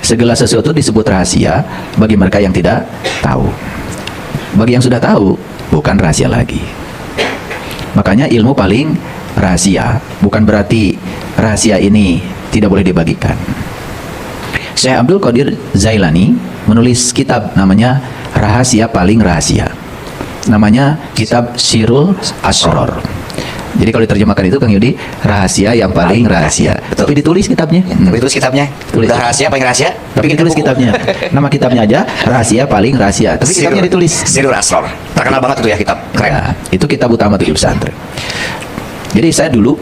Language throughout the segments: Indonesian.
Segala sesuatu disebut rahasia bagi mereka yang tidak tahu. Bagi yang sudah tahu, bukan rahasia lagi. Makanya ilmu paling rahasia, bukan berarti rahasia ini tidak boleh dibagikan. Syekh Abdul Qadir Zailani menulis kitab namanya Rahasia Paling Rahasia. Namanya kitab Sirul Asror. Jadi kalau diterjemahkan itu Kang Yudi, rahasia yang paling rahasia. Betul. Tapi ditulis kitabnya. Tapi tulis kitabnya. Tulis. Udah rahasia paling rahasia. Tapi bikin ditulis buku. kitabnya. Nama kitabnya aja Rahasia Paling Rahasia. Tapi kitabnya ditulis. Sirul Asror. Terkenal banget itu ya kitab. Keren. Ya, itu kitab utama tuh di pesantren. Jadi saya dulu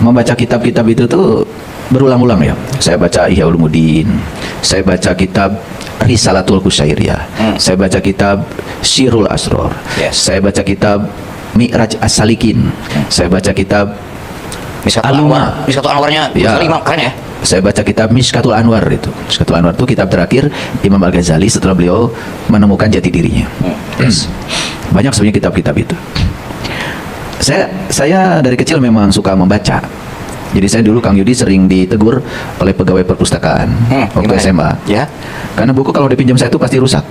membaca kitab-kitab itu tuh berulang-ulang ya. Saya baca Ihya Ulumuddin, saya baca kitab Risalatul Qusairiyah, saya baca kitab Sirul Asror, Yes. saya baca kitab Mi'raj As-Salikin, saya baca kitab Miskatul Aluma. Anwar. Miskatul Anwarnya Ya. Imam keren ya. Saya baca kitab Mishkatul Anwar itu. Mishkatul Anwar itu kitab terakhir Imam Al-Ghazali setelah beliau menemukan jati dirinya. Yes. Banyak sebenarnya kitab-kitab itu. Saya dari kecil memang suka membaca. Jadi saya dulu Kang Yudi sering ditegur oleh pegawai perpustakaan waktu gimana? SMA. Ya. Karena buku kalau dipinjam saya itu pasti rusak.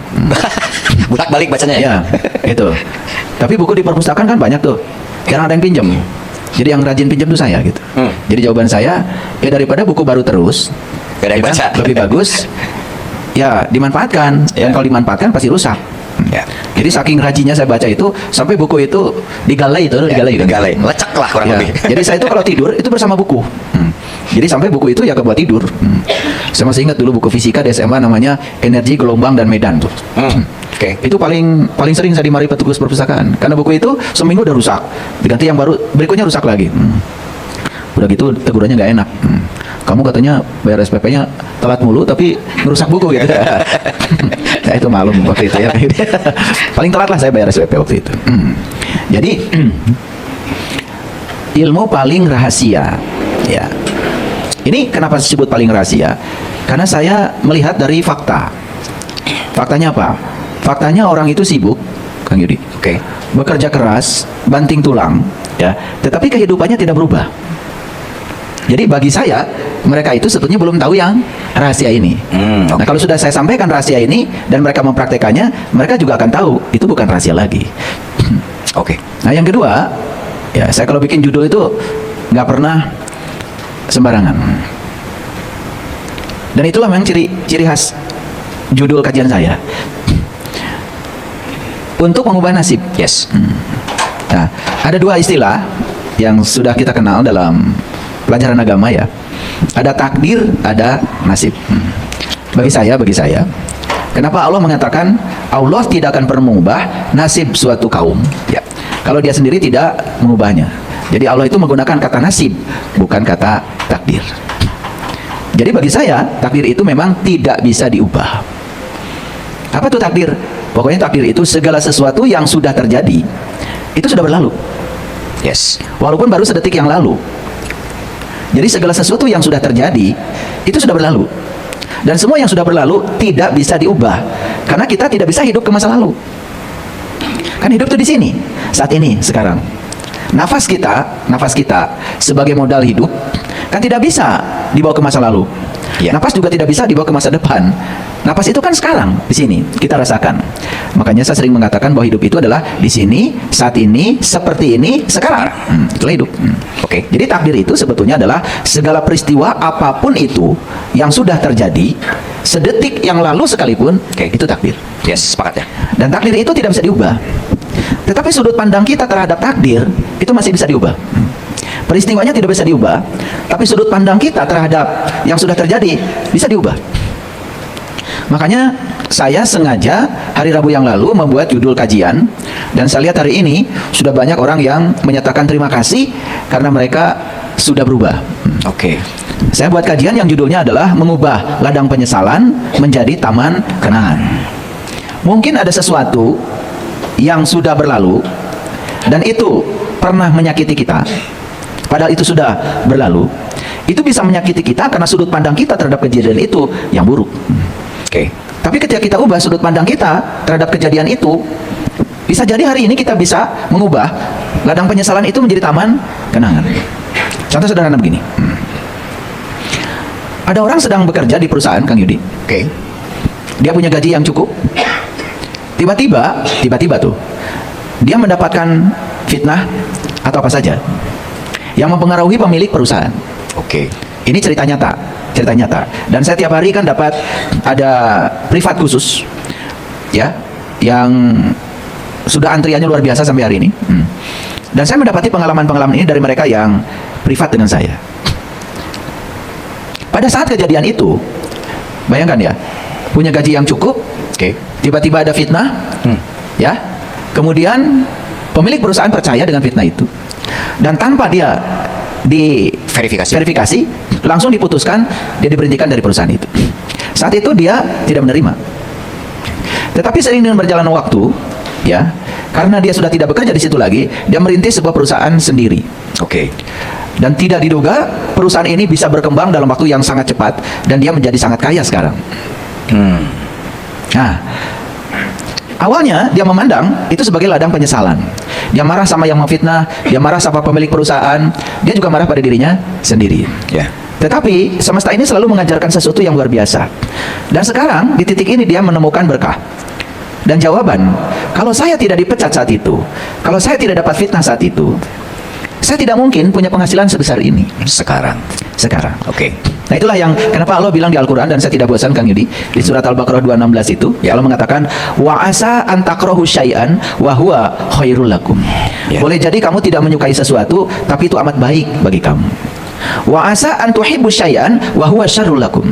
Bulak balik bacanya ya. Ya, itu. Tapi buku di perpustakaan kan banyak tuh. Jarang ada yang pinjam. Jadi yang rajin pinjam itu saya gitu. Jadi jawaban saya, ya daripada buku baru terus, Beda ya kan, baca. lebih bagus ya dimanfaatkan. Dan Ya. kalau dimanfaatkan pasti rusak. Ya. Jadi saking rajinnya saya baca itu sampai buku itu digalai itu, digalai kan? Digalai. Lecek lah kurang Ya. lebih. Jadi saya itu kalau tidur itu bersama buku. Jadi sampai buku itu ya kebuat tidur. Saya masih ingat dulu buku fisika di SMA namanya Energi, Gelombang dan Medan tuh. Oke. Itu paling sering saya dimarahi petugas perpustakaan karena buku itu seminggu udah rusak, diganti yang baru, berikutnya rusak lagi. Udah gitu tegurannya nggak enak. Kamu katanya bayar SPP-nya telat mulu tapi ngerusak buku gitu. Saya itu malum waktu itu ya. Paling telat lah saya bayar SPP waktu itu. Jadi ilmu paling rahasia ya. Ini kenapa disebut paling rahasia? Karena saya melihat dari fakta. Faktanya apa? Faktanya orang itu sibuk, Kang Yudi. Oke. Bekerja keras, banting tulang, ya. Tetapi kehidupannya tidak berubah. Jadi bagi saya, mereka itu sebetulnya belum tahu yang rahasia ini. Nah, Oke. kalau sudah saya sampaikan rahasia ini dan mereka mempraktekannya, mereka juga akan tahu itu bukan rahasia lagi. Oke. Nah, yang kedua, ya saya kalau bikin judul itu nggak pernah sembarangan. Dan itulah memang ciri khas judul kajian saya. Untuk mengubah nasib. Yes. Nah, ada dua istilah yang sudah kita kenal dalam pelajaran agama ya. Ada takdir, ada nasib. Bagi saya, kenapa Allah mengatakan Allah tidak akan pernah mengubah nasib suatu kaum? Ya. Kalau dia sendiri tidak mengubahnya. Jadi Allah itu menggunakan kata nasib, bukan kata takdir. Jadi bagi saya, takdir itu memang tidak bisa diubah. Apa tuh takdir? Pokoknya takdir itu segala sesuatu yang sudah terjadi, itu sudah berlalu. Yes. Walaupun baru sedetik yang lalu. Jadi segala sesuatu yang sudah terjadi, itu sudah berlalu. Dan semua yang sudah berlalu tidak bisa diubah. Karena kita tidak bisa hidup ke masa lalu. Kan hidup tuh di sini, saat ini, sekarang. Nafas kita sebagai modal hidup kan tidak bisa dibawa ke masa lalu. Ya. Nafas juga tidak bisa dibawa ke masa depan. Nafas itu kan sekarang, di sini kita rasakan. Makanya saya sering mengatakan bahwa hidup itu adalah di sini, saat ini, seperti ini, sekarang. Itulah hidup. Oke. Jadi takdir itu sebetulnya adalah segala peristiwa apapun itu yang sudah terjadi sedetik yang lalu sekalipun, itu takdir. Yes, sepakat ya. Dan takdir itu tidak bisa diubah. Tetapi sudut pandang kita terhadap takdir itu masih bisa diubah. Peristiwanya tidak bisa diubah, tapi sudut pandang kita terhadap yang sudah terjadi bisa diubah. Makanya saya sengaja hari Rabu yang lalu membuat judul kajian, dan saya lihat hari ini sudah banyak orang yang menyatakan terima kasih karena mereka sudah berubah. Oke. Saya buat kajian yang judulnya adalah mengubah ladang penyesalan menjadi taman kenangan. Mungkin ada sesuatu yang sudah berlalu dan itu pernah menyakiti kita, padahal itu sudah berlalu. Itu bisa menyakiti kita karena sudut pandang kita terhadap kejadian itu yang buruk. Oke. Tapi ketika kita ubah sudut pandang kita terhadap kejadian itu, bisa jadi hari ini kita bisa mengubah ladang penyesalan itu menjadi taman kenangan. Contoh sederhana begini. Ada orang sedang bekerja di perusahaan, Kang Yudi. Oke. Dia punya gaji yang cukup. Tiba-tiba tuh dia mendapatkan fitnah atau apa saja yang mempengaruhi pemilik perusahaan. Oke. Ini cerita nyata. Dan saya tiap hari kan dapat ada privat khusus, ya, yang sudah antriannya luar biasa sampai hari ini. Dan saya mendapati pengalaman-pengalaman ini dari mereka yang privat dengan saya. Pada saat kejadian itu, bayangkan ya, punya gaji yang cukup, Oke. tiba-tiba ada fitnah, ya, kemudian pemilik perusahaan percaya dengan fitnah itu, dan tanpa dia verifikasi, langsung diputuskan, dia diberhentikan dari perusahaan itu. Saat itu dia tidak menerima. Tetapi seiring dengan berjalannya waktu, ya, karena dia sudah tidak bekerja di situ lagi, dia merintis sebuah perusahaan sendiri. Oke. Dan tidak diduga perusahaan ini bisa berkembang dalam waktu yang sangat cepat dan dia menjadi sangat kaya sekarang. Nah, awalnya dia memandang itu sebagai ladang penyesalan. Dia marah sama yang memfitnah, dia marah sama pemilik perusahaan, dia juga marah pada dirinya sendiri. Ya. Tetapi semesta ini selalu mengajarkan sesuatu yang luar biasa. Dan sekarang di titik ini dia menemukan berkah. Dan jawaban, kalau saya tidak dipecat saat itu, kalau saya tidak dapat fitnah saat itu, saya tidak mungkin punya penghasilan sebesar ini Sekarang. Oke. Nah, itulah yang kenapa Allah bilang di Al-Quran, dan saya tidak bosan, Kang Yudi, di surat Al-Baqarah 216 itu, Ya. Allah mengatakan wa asa an takrahu syai'an wa huwa khairul lakum. Ya. Boleh jadi kamu tidak menyukai sesuatu, tapi itu amat baik bagi kamu. Wa asa an tuhibbu syai'an wa huwa syarrul lakum.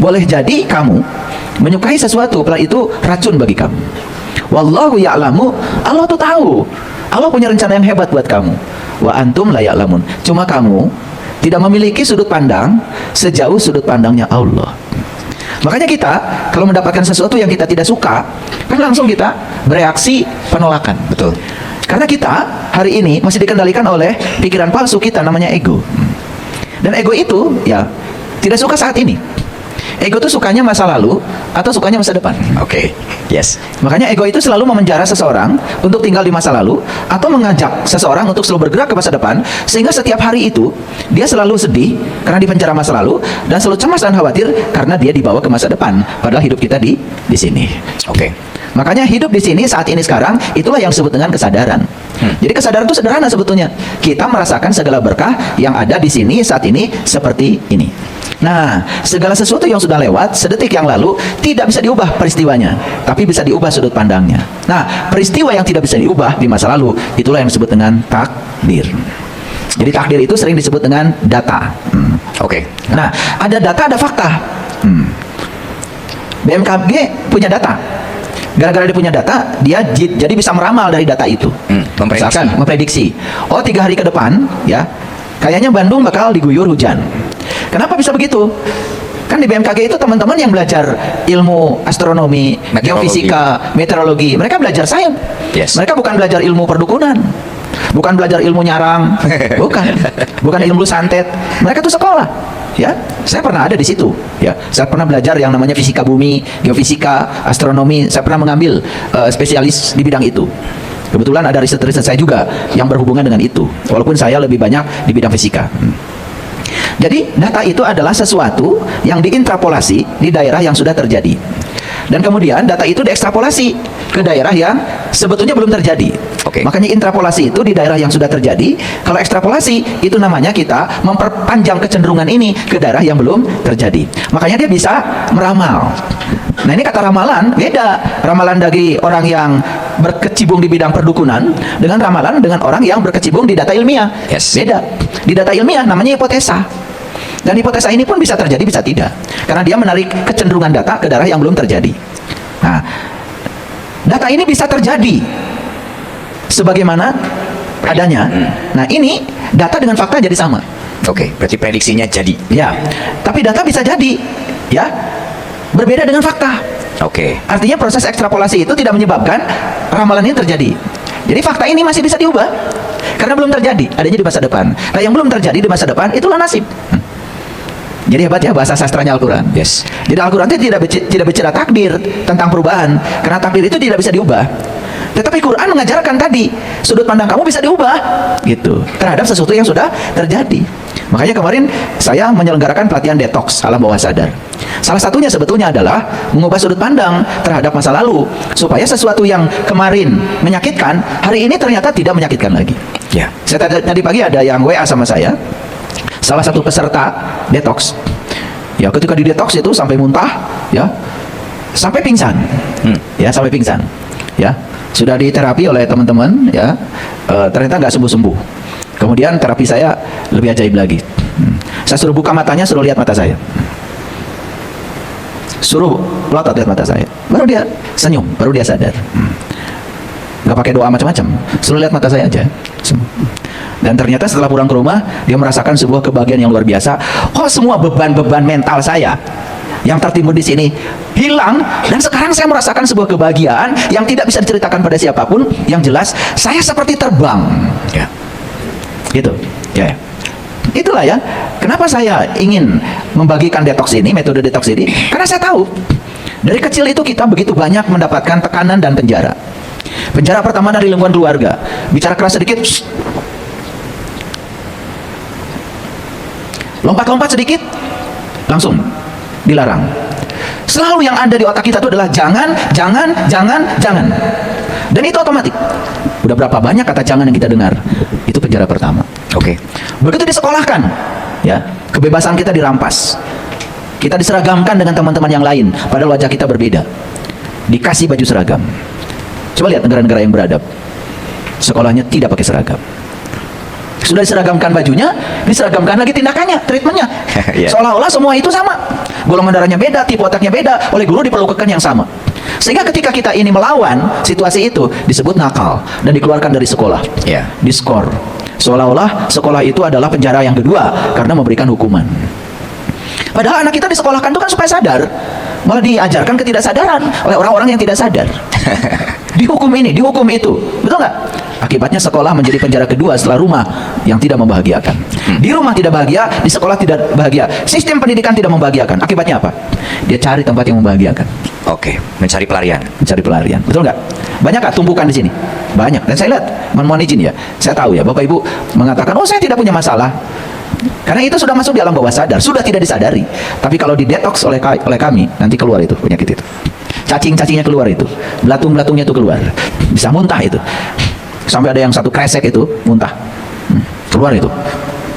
Boleh jadi kamu menyukai sesuatu, padahal itu racun bagi kamu. Wallahu ya'lamu, Allah tuh tahu. Allah punya rencana yang hebat buat kamu. Wa antum la ya'lamun. Cuma kamu tidak memiliki sudut pandang sejauh sudut pandangnya Allah. Makanya kita kalau mendapatkan sesuatu yang kita tidak suka, kan langsung kita bereaksi penolakan. Betul. Karena kita hari ini masih dikendalikan oleh pikiran palsu kita, namanya ego. Dan ego itu ya tidak suka saat ini. Ego itu sukanya masa lalu atau sukanya masa depan. Oke. Yes. Makanya ego itu selalu memenjara seseorang untuk tinggal di masa lalu, atau mengajak seseorang untuk selalu bergerak ke masa depan, sehingga setiap hari itu dia selalu sedih karena dipenjara masa lalu, dan selalu cemas dan khawatir karena dia dibawa ke masa depan, padahal hidup kita di sini. Oke. Makanya hidup di sini saat ini sekarang, itulah yang disebut dengan kesadaran. Jadi kesadaran itu sederhana sebetulnya. Kita merasakan segala berkah yang ada di sini saat ini seperti ini. Nah, segala sesuatu yang sudah lewat sedetik yang lalu tidak bisa diubah peristiwanya, tapi bisa diubah sudut pandangnya. Nah, peristiwa yang tidak bisa diubah di masa lalu, itulah yang disebut dengan takdir. Jadi takdir itu sering disebut dengan data. Oke. Nah, ada data, ada fakta. BMKG punya data. Gara-gara dia punya data, dia jadi bisa meramal dari data itu. Memprediksi. Misalkan memprediksi, oh 3 hari ke depan, ya, kayaknya Bandung bakal diguyur hujan. Kenapa bisa begitu? Kan di BMKG itu teman-teman yang belajar ilmu astronomi, geofisika, meteorologi, mereka belajar sains. Yes. Mereka bukan belajar ilmu perdukunan, bukan belajar ilmu nyarang, bukan ilmu santet. Mereka tuh sekolah, ya. Saya pernah ada di situ, ya. Saya pernah belajar yang namanya fisika bumi, geofisika, astronomi. Saya pernah mengambil spesialis di bidang itu. Kebetulan ada riset-riset saya juga yang berhubungan dengan itu, walaupun saya lebih banyak di bidang fisika. Jadi data itu adalah sesuatu yang diinterpolasi di daerah yang sudah terjadi. Dan kemudian data itu diekstrapolasi ke daerah yang sebetulnya belum terjadi. Oke. Makanya intrapolasi itu di daerah yang sudah terjadi. Kalau ekstrapolasi itu namanya kita memperpanjang kecenderungan ini ke daerah yang belum terjadi. Makanya dia bisa meramal. Nah, ini kata ramalan beda. Ramalan dari orang yang berkecimpung di bidang perdukunan dengan ramalan dengan orang yang berkecimpung di data ilmiah. Yes. Beda. Di data ilmiah namanya hipotesa. Dan hipotesa ini pun bisa terjadi, bisa tidak. Karena dia menarik kecenderungan data ke daerah yang belum terjadi. Nah, data ini bisa terjadi sebagaimana adanya. Nah, ini data dengan fakta jadi sama. Oke. Berarti prediksinya jadi. Ya, tapi data bisa jadi, ya, berbeda dengan fakta. Oke. Artinya proses ekstrapolasi itu tidak menyebabkan ramalan ini terjadi. Jadi fakta ini masih bisa diubah karena belum terjadi, adanya di masa depan. Nah, yang belum terjadi di masa depan itulah nasib. Jadi hebat ya bahasa sastranya Al-Quran. Yes. Jadi Al-Quran itu tidak bicara takdir tentang perubahan, karena takdir itu tidak bisa diubah. Tetapi Quran mengajarkan tadi sudut pandang kamu bisa diubah, gitu, terhadap sesuatu yang sudah terjadi. Makanya kemarin saya menyelenggarakan pelatihan detox alam bawah sadar. Salah satunya sebetulnya adalah mengubah sudut pandang terhadap masa lalu, supaya sesuatu yang kemarin menyakitkan, hari ini ternyata tidak menyakitkan lagi. Ya. Saya tadi pagi ada yang WA sama saya, salah satu peserta detox. Ya, ketika di detox itu sampai muntah, ya, sampai pingsan, ya, sampai pingsan, ya, sudah diterapi oleh teman-teman, ya, ternyata nggak sembuh-sembuh. Kemudian terapi saya lebih ajaib lagi. Saya suruh buka matanya, suruh lihat mata saya, suruh pelotot lihat mata saya, baru dia senyum, baru dia sadar. Nggak pakai doa macam-macam, suruh lihat mata saya aja. Dan ternyata setelah pulang ke rumah, dia merasakan sebuah kebahagiaan yang luar biasa. Oh, semua beban-beban mental saya yang tertimbun di sini hilang, dan sekarang saya merasakan sebuah kebahagiaan yang tidak bisa diceritakan pada siapapun. Yang jelas, saya seperti terbang. Ya. Gitu, ya. Itulah ya, kenapa saya ingin membagikan detox ini, metode detox ini, karena saya tahu dari kecil itu kita begitu banyak mendapatkan tekanan dan penjara. Penjara pertama dari lingkungan keluarga, bicara keras sedikit, lompat-lompat sedikit, langsung dilarang. Selalu yang ada di otak kita itu adalah jangan, jangan, jangan, jangan. Dan itu otomatis. Udah berapa banyak kata jangan yang kita dengar? Itu penjara pertama. Oke. Begitu disekolahkan, ya, kebebasan kita dirampas. Kita diseragamkan dengan teman-teman yang lain, padahal wajah kita berbeda. Dikasih baju seragam. Coba lihat negara-negara yang beradab, sekolahnya tidak pakai seragam. Sudah diseragamkan bajunya, diseragamkan lagi tindakannya, treatmentnya. Yeah. Seolah-olah semua itu sama. Golongan darahnya beda, tipe otaknya beda, oleh guru diperlakukan yang sama. Sehingga ketika kita ini melawan situasi itu, disebut nakal dan dikeluarkan dari sekolah. Yeah. Diskor. Seolah-olah sekolah itu adalah penjara yang kedua karena memberikan hukuman. Padahal anak kita disekolahkan itu kan supaya sadar, malah diajarkan ketidaksadaran oleh orang-orang yang tidak sadar. Dihukum ini, dihukum itu, betul nggak? Akibatnya sekolah menjadi penjara kedua setelah rumah yang tidak membahagiakan. Di rumah tidak bahagia, di sekolah tidak bahagia. Sistem pendidikan tidak membahagiakan. Akibatnya apa? Dia cari tempat yang membahagiakan. Oke, mencari pelarian. Mencari pelarian, betul nggak? Banyak nggak tumpukan di sini? Banyak. Dan saya lihat, mohon izin ya, saya tahu ya, Bapak Ibu mengatakan, oh saya tidak punya masalah. Karena itu sudah masuk di alam bawah sadar, sudah tidak disadari. Tapi kalau di detox oleh kami, nanti keluar itu penyakit itu. Cacing-cacingnya keluar itu, belatung-belatungnya itu keluar, bisa muntah itu. Sampai ada yang satu kresek itu muntah, keluar itu.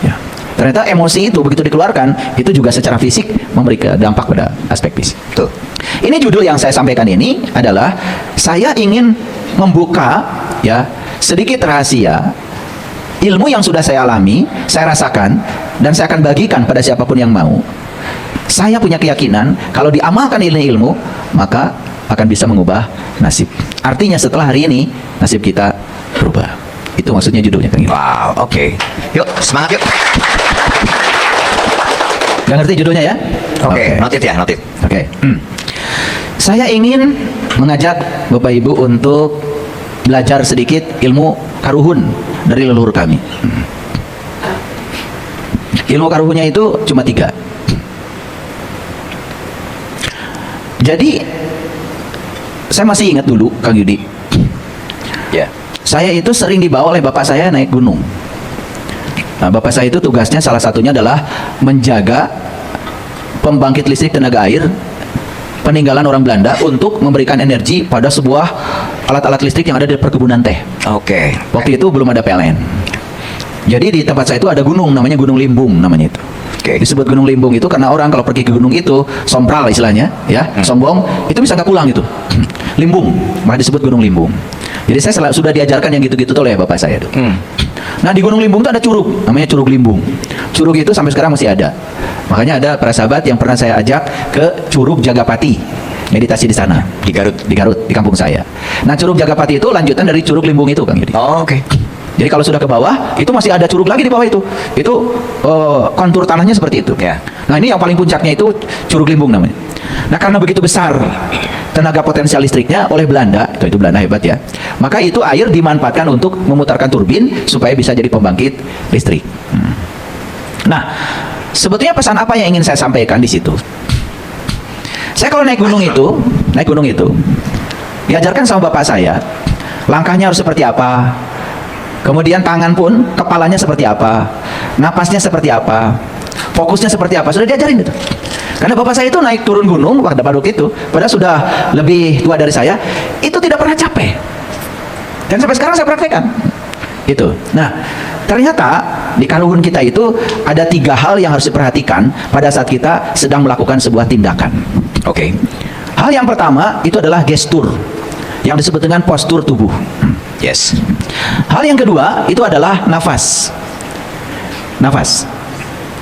Ya. Ternyata emosi itu begitu dikeluarkan, itu juga secara fisik memberikan dampak pada aspek fisik. Tuh. Ini judul yang saya sampaikan ini adalah saya ingin membuka ya sedikit rahasia ilmu yang sudah saya alami, saya rasakan, dan saya akan bagikan pada siapapun yang mau. Saya punya keyakinan kalau diamalkan ilmu, maka akan bisa mengubah nasib. Artinya setelah hari ini nasib kita berubah. Itu maksudnya judulnya, Kang. Wow, oke. Yuk, semangat yuk. Gak ngerti judulnya ya? Oke, notit ya, notit. Oke. Saya ingin mengajak Bapak Ibu untuk belajar sedikit ilmu karuhun dari leluhur kami. Ilmu karuhunnya itu cuma 3. Jadi saya masih ingat dulu, Kang Yudi. Ya. Saya itu sering dibawa oleh bapak saya naik gunung. Nah, bapak saya itu tugasnya salah satunya adalah menjaga pembangkit listrik tenaga air peninggalan orang Belanda untuk memberikan energi pada sebuah alat-alat listrik yang ada di perkebunan teh. Oke. Waktu itu belum ada PLN. Jadi di tempat saya itu ada gunung, namanya Gunung Limbung namanya itu. Oke. Disebut Gunung Limbung itu karena orang kalau pergi ke gunung itu sompral istilahnya, ya, sombong, itu bisa nggak pulang gitu. Limbung, maka disebut Gunung Limbung. Jadi saya sudah diajarkan yang gitu-gitu tuh oleh bapak saya tuh. Nah di Gunung Limbung itu ada curug, namanya Curug Limbung. Curug itu sampai sekarang masih ada. Makanya ada para sahabat yang pernah saya ajak ke Curug Jagapati, meditasi di sana. Di Garut. Di Garut, di kampung saya. Nah Curug Jagapati itu lanjutan dari Curug Limbung itu, Kang Yudi. Oh, oke. Jadi kalau sudah ke bawah, itu masih ada curug lagi di bawah itu. Itu kontur tanahnya seperti itu. Ya. Nah ini yang paling puncaknya itu Curug Limbung namanya. Nah karena begitu besar tenaga potensial listriknya oleh Belanda, itu Belanda hebat ya. Maka itu air dimanfaatkan untuk memutarkan turbin supaya bisa jadi pembangkit listrik. Nah, sebetulnya pesan apa yang ingin saya sampaikan di situ? Saya kalau naik gunung itu, diajarkan sama bapak saya, langkahnya harus seperti apa. Kemudian tangan pun, kepalanya seperti apa. napasnya seperti apa, fokusnya seperti apa, sudah diajarin itu. Karena bapak saya itu naik turun gunung pada waktu itu, padahal sudah lebih tua dari saya, itu tidak pernah capek. Dan sampai sekarang saya praktekkan. Itu. Nah, ternyata di kaluhun kita itu ada 3 hal yang harus diperhatikan pada saat kita sedang melakukan sebuah tindakan. Oke. Hal yang pertama itu adalah gestur, yang disebut dengan postur tubuh. Yes. Hal yang kedua itu adalah nafas. Nafas.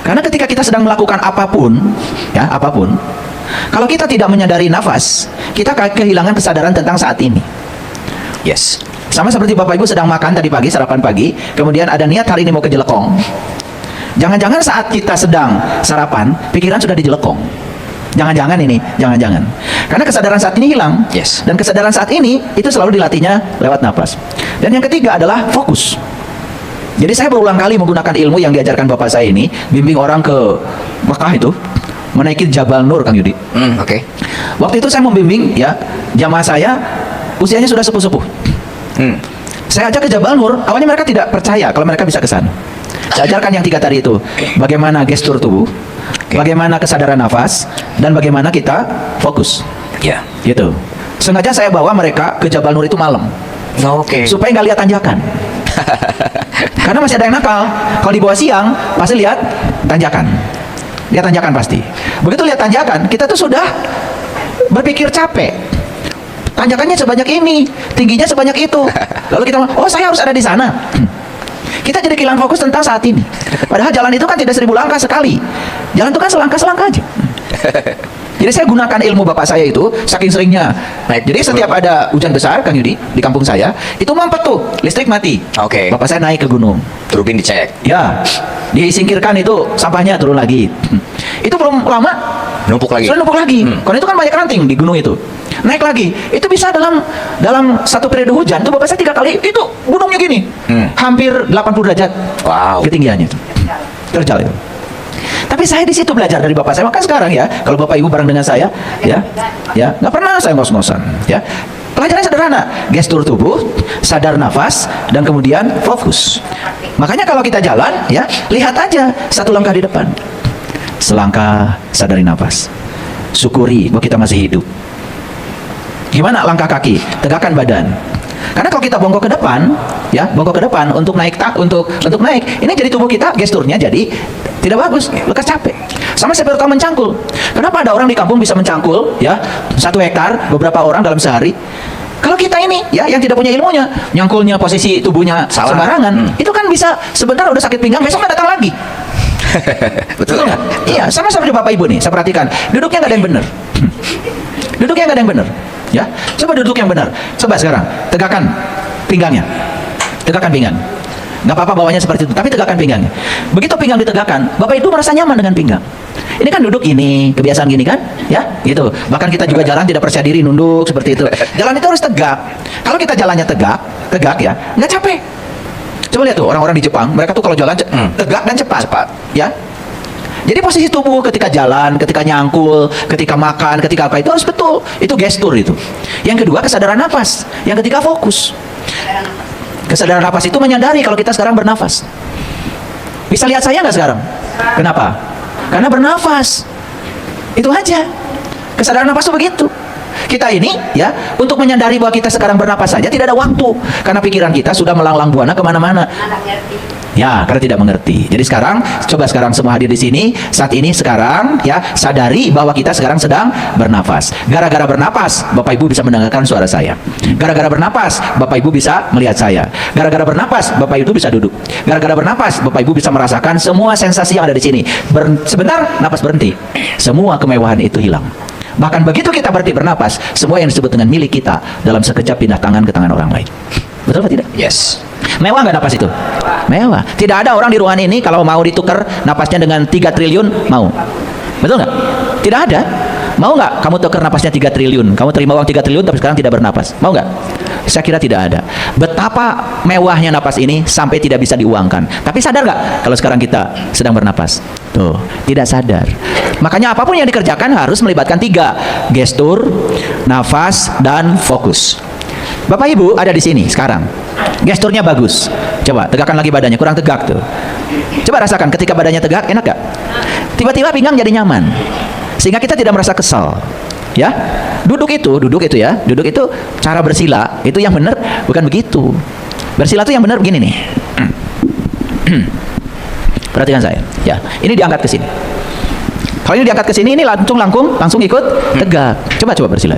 Karena ketika kita sedang melakukan apapun, ya apapun, kalau kita tidak menyadari nafas, kita kehilangan kesadaran tentang saat ini. Yes. Sama seperti Bapak Ibu sedang makan tadi pagi, sarapan pagi, kemudian ada niat hari ini mau ke Jelekong. Jangan-jangan saat kita sedang sarapan, pikiran sudah di Jelekong. Jangan-jangan ini, jangan-jangan. Karena kesadaran saat ini hilang. Yes. Dan kesadaran saat ini itu selalu dilatihnya lewat nafas. Dan yang ketiga adalah fokus. Jadi saya berulang kali menggunakan ilmu yang diajarkan bapak saya ini, bimbing orang ke Mekah itu, menaiki Jabal Nur, Kang Yudi. Oke. Waktu itu saya membimbing ya jamaah saya usianya sudah sepuh-sepuh. Saya ajak ke Jabal Nur, awalnya mereka tidak percaya kalau mereka bisa ke sana. Saya ajarkan yang 3 tadi itu, bagaimana gestur tubuh, bagaimana kesadaran nafas, dan bagaimana kita fokus. Ya. Gitu. Sengaja saya bawa mereka ke Jabal Nur itu malam, Oke. supaya nggak lihat tanjakan. Karena masih ada yang nakal. Kalau dibawa siang, pasti lihat tanjakan. Lihat tanjakan pasti. Begitu lihat tanjakan, kita tuh sudah berpikir capek. Tanjakannya sebanyak ini, tingginya sebanyak itu. Lalu kita, oh saya harus ada di sana. Kita jadi kehilangan fokus tentang saat ini. Padahal jalan itu kan tidak 1000 langkah sekali. Jalan itu kan selangkah-selangkah aja. Jadi saya gunakan ilmu bapak saya itu saking seringnya. Jadi setiap ada hujan besar, Kang Yudi, di kampung saya, itu mampet tuh, listrik mati. Oke. Bapak saya naik ke gunung. Turbin dicek. Ya, disingkirkan itu sampahnya turun lagi. Itu belum lama Numpuk lagi. sudah numpuk lagi. Karena itu kan banyak ranting di gunung itu. Naik lagi. Itu bisa dalam satu periode hujan itu bapak saya 3 kali itu gunungnya gini. Hampir 80 derajat. Wow. Ketinggiannya itu. Terjal itu. Tapi saya di situ belajar dari bapak saya. Maka sekarang ya, kalau bapak ibu bareng dengan saya, ya nggak pernah saya ngos-ngosan. Ya, pelajarannya sederhana: gestur tubuh, sadar nafas, dan kemudian fokus. Makanya kalau kita jalan, ya lihat aja 1 langkah di depan, selangkah sadari nafas, syukuri bahwa kita masih hidup. Gimana langkah kaki? Tegakkan badan. Karena kalau kita bongkok ke depan, ya bongkok ke depan untuk naik untuk naik, ini jadi tubuh kita gesturnya jadi tidak bagus, lekas capek. Sama seperti kalau mencangkul. Kenapa ada orang di kampung bisa mencangkul, ya 1 hektar beberapa orang dalam sehari? Kalau kita ini, ya yang tidak punya ilmunya, nyangkulnya posisi tubuhnya Salah. sembarangan, itu kan bisa sebentar udah sakit pinggang, besok nggak datang lagi. Betul nggak? Iya, sama seperti bapak ibu nih. Saya perhatikan, duduknya nggak ada yang benar. Duduknya nggak ada yang benar. Ya, coba duduk yang benar. Coba sekarang, tegakkan pinggangnya. Tegakkan pinggang. Nggak apa-apa bawahnya seperti itu, tapi tegakkan pinggangnya. Begitu pinggang ditegakkan, bapak itu merasa nyaman dengan pinggang. Ini kan duduk ini, kebiasaan gini kan? Ya, gitu. Bahkan kita juga jalan tidak percaya diri, nunduk seperti itu. Jalan itu harus tegak. Kalau kita jalannya tegak ya, nggak capek. Coba lihat tuh orang-orang di Jepang, mereka tuh kalau jalan tegak dan cepat. Ya. Jadi posisi tubuh ketika jalan, ketika nyangkul, ketika makan, ketika apa itu harus betul. Itu gestur itu. Yang kedua kesadaran nafas. Yang ketiga fokus. Kesadaran nafas itu menyadari kalau kita sekarang bernafas. Bisa lihat saya nggak sekarang? Kenapa? Karena bernafas. Itu aja. Kesadaran nafas itu begitu. Kita ini ya untuk menyadari bahwa kita sekarang bernafas saja tidak ada waktu. Karena pikiran kita sudah melanglang buana kemana-mana. Ya, karena tidak mengerti. Jadi sekarang, coba sekarang semua hadir di sini, saat ini sekarang, ya sadari bahwa kita sekarang sedang bernafas. Gara-gara bernafas, Bapak Ibu bisa mendengarkan suara saya. Gara-gara bernafas, Bapak Ibu bisa melihat saya. Gara-gara bernafas, Bapak Ibu bisa duduk. Gara-gara bernafas, Bapak Ibu bisa merasakan semua sensasi yang ada di sini. Sebentar, napas berhenti. Semua kemewahan itu hilang. Bahkan begitu kita berhenti bernafas, semua yang disebut dengan milik kita dalam sekejap pindah tangan ke tangan orang lain. Betul atau tidak? Yes. Mewah nggak napas itu? Mewah. Tidak ada orang di ruangan ini kalau mau ditukar napasnya dengan 3 triliun mau. Betul nggak? Tidak ada. Mau nggak kamu tukar napasnya 3 triliun? Kamu terima uang 3 triliun tapi sekarang tidak bernapas. Mau nggak? Saya kira tidak ada. Betapa mewahnya napas ini sampai tidak bisa diuangkan. Tapi sadar nggak kalau sekarang kita sedang bernapas? Tuh, tidak sadar. Makanya apapun yang dikerjakan harus melibatkan 3: gestur, nafas, dan fokus. Bapak Ibu ada di sini sekarang. Gesturnya bagus. Coba tegakkan lagi badannya, kurang tegak tuh. Coba rasakan ketika badannya tegak, enak gak? Tiba-tiba pinggang jadi nyaman, sehingga kita tidak merasa kesal. Ya, duduk itu ya, duduk itu cara bersila itu yang benar, bukan begitu. Bersila itu yang benar begini nih. Perhatikan saya. Ya, ini diangkat ke sini. Kalau ini diangkat ke sini, ini langsung ikut tegak. Coba bersila.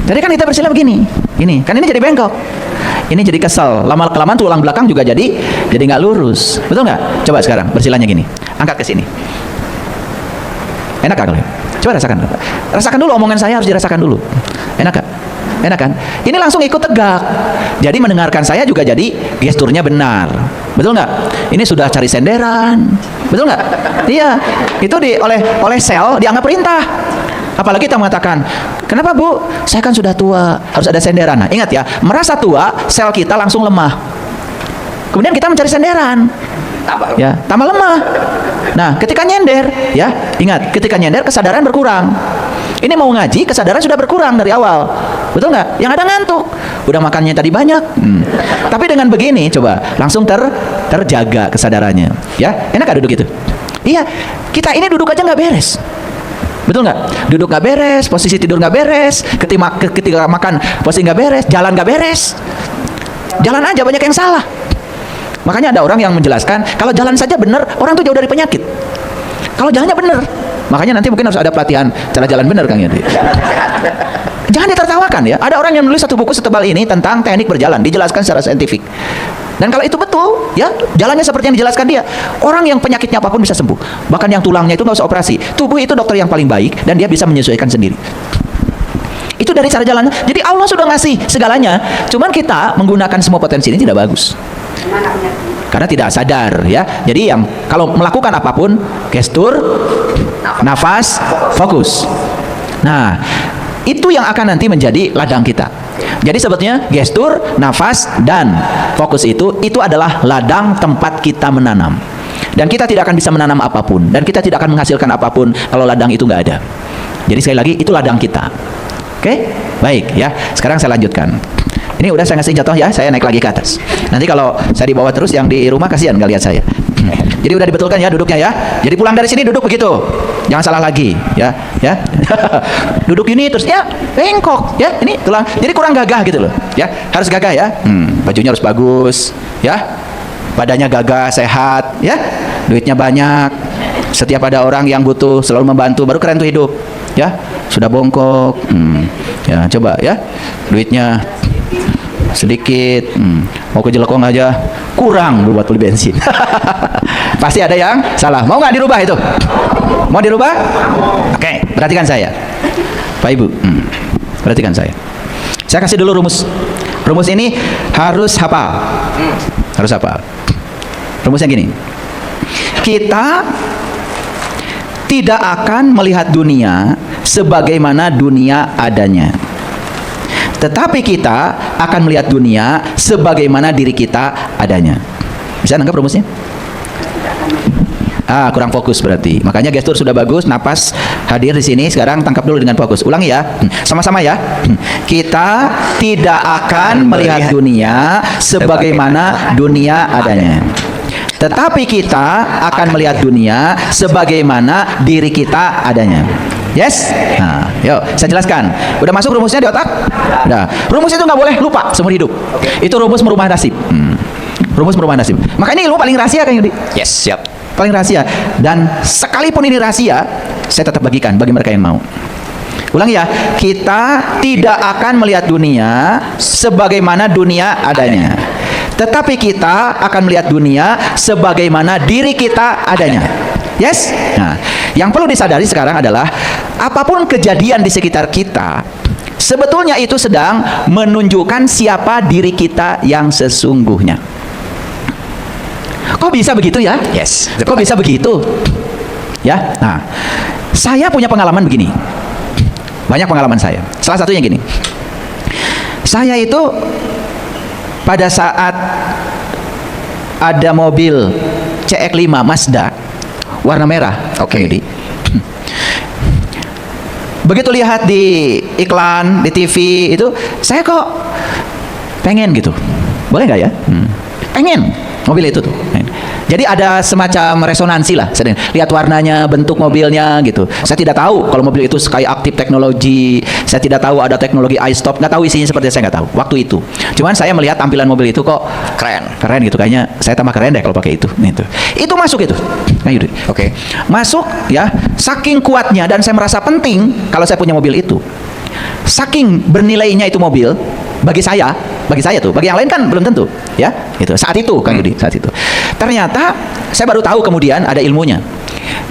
Tadi kan kita bersila begini, ini kan ini jadi bengkok, ini jadi kesel. Lama-kelamaan tulang belakang juga jadi nggak lurus, betul nggak? Coba sekarang bersilanya gini, angkat ke sini. Enak gak kalau? Coba rasakan dulu omongan saya, harus dirasakan dulu. Enak gak? Enak kan? Ini langsung ikut tegak. Jadi mendengarkan saya juga jadi gesturnya benar. Betul nggak? Ini sudah cari senderan. Betul nggak? Iya. Itu oleh sel dianggap perintah. Apalagi kita mengatakan, kenapa Bu? Saya kan sudah tua, harus ada senderan. Nah, ingat ya, merasa tua, sel kita langsung lemah. Kemudian kita mencari senderan. Tambah lemah. Nah, ketika nyender, ya, ingat, ketika nyender kesadaran berkurang. Ini mau ngaji, kesadaran sudah berkurang dari awal. Betul nggak? Yang ada ngantuk. Udah makannya tadi banyak. Tapi dengan begini, coba langsung terjaga kesadarannya. Ya, enak gak duduk gitu? Iya, kita ini duduk aja nggak beres. Betul nggak? Duduk nggak beres, posisi tidur nggak beres, ketika makan posisi nggak beres, jalan nggak beres. Jalan aja banyak yang salah. Makanya ada orang yang menjelaskan, kalau jalan saja benar, orang tuh jauh dari penyakit. Kalau jalannya benar, makanya nanti mungkin harus ada pelatihan cara jalan benar, Kang Yadi. Jangan ditertawakan ya. Ada orang yang menulis satu buku setebal ini tentang teknik berjalan, dijelaskan secara saintifik. Dan kalau itu betul, ya, jalannya seperti yang dijelaskan dia. Orang yang penyakitnya apapun bisa sembuh. Bahkan yang tulangnya itu nggak usah operasi. Tubuh itu dokter yang paling baik dan dia bisa menyesuaikan sendiri. Itu dari cara jalannya. Jadi Allah sudah ngasih segalanya. Cuman kita menggunakan semua potensi ini tidak bagus. Karena tidak sadar, ya. Jadi yang kalau melakukan apapun, gestur, nafas, fokus. Nah, itu yang akan nanti menjadi ladang kita. Jadi sebetulnya gestur, nafas, dan fokus itu adalah ladang tempat kita menanam. Dan kita tidak akan bisa menanam apapun, dan kita tidak akan menghasilkan apapun kalau ladang itu nggak ada. Jadi sekali lagi, itu ladang kita. Oke? Baik, ya. Sekarang saya lanjutkan. Ini udah saya ngasih contoh ya, saya naik lagi ke atas. Nanti kalau saya dibawa terus, yang di rumah kasihan nggak lihat saya. Jadi udah dibetulkan ya duduknya ya. Jadi pulang dari sini duduk begitu, jangan salah lagi, ya. Duduk ini terus ya bengkok, ya. Ini tulang. Jadi kurang gagah gitu loh, ya. Harus gagah ya. Bajunya harus bagus, ya. Badannya gagah, sehat, ya. Duitnya banyak. Setiap ada orang yang butuh selalu membantu, baru keren tuh hidup, ya. Sudah bongkok, ya coba ya. Duitnya sedikit, mau ke Jelekong aja kurang buat beli bensin. Pasti ada yang salah. Mau nggak dirubah itu? Mau dirubah? Oke, perhatikan saya, Pak Ibu. Perhatikan saya. Saya kasih dulu rumus. Rumus ini harus hafal. Harus hafal. Rumusnya gini. Kita tidak akan melihat dunia sebagaimana dunia adanya. Tetapi kita akan melihat dunia sebagaimana diri kita adanya. Bisa nangkap rumusnya? Kurang fokus berarti. Makanya gestur sudah bagus, napas hadir di sini. Sekarang tangkap dulu dengan fokus. Ulangi ya. Sama-sama ya. Kita tidak akan melihat dunia sebagaimana dunia adanya. Tetapi kita akan melihat dunia sebagaimana diri kita adanya. Yes? Nah, yuk saya jelaskan. Udah masuk rumusnya di otak? Udah. Rumus itu nggak boleh lupa seumur hidup. Itu rumus merubah nasib. Rumus merubah nasib. Makanya ilmu paling rahasia kan Yudi? Yes, siap. Paling rahasia. Dan sekalipun ini rahasia, saya tetap bagikan bagi mereka yang mau. Ulangi ya. Kita tidak akan melihat dunia sebagaimana dunia adanya. Tetapi kita akan melihat dunia sebagaimana diri kita adanya. Yes? Nah, yang perlu disadari sekarang adalah apapun kejadian di sekitar kita, sebetulnya itu sedang menunjukkan siapa diri kita yang sesungguhnya. Kok bisa begitu ya? Yes. Kok bisa begitu? Ya. Nah, saya punya pengalaman begini. Banyak pengalaman saya. Salah satunya gini. Saya itu pada saat ada mobil CX-5 Mazda warna merah, oke. Begitu lihat di iklan di TV itu, saya kok pengen gitu. Boleh nggak ya? Pengen mobil itu tuh. Jadi ada semacam resonansi lah. Saya lihat warnanya, bentuk mobilnya gitu. Saya tidak tahu kalau mobil itu Sky Active Technology. Saya tidak tahu ada teknologi iStop. Nggak tahu isinya seperti, saya nggak tahu waktu itu. Cuman saya melihat tampilan mobil itu kok keren gitu. Kayaknya saya tambah keren deh kalau pakai itu. Itu masuk itu. Nah, Yudi. Oke. Masuk ya. Saking kuatnya dan saya merasa penting kalau saya punya mobil itu. Saking bernilainya itu mobil bagi saya tuh, bagi yang lain kan belum tentu, ya. Itu saat itu Kang Yudi, saat itu. Ternyata saya baru tahu kemudian ada ilmunya.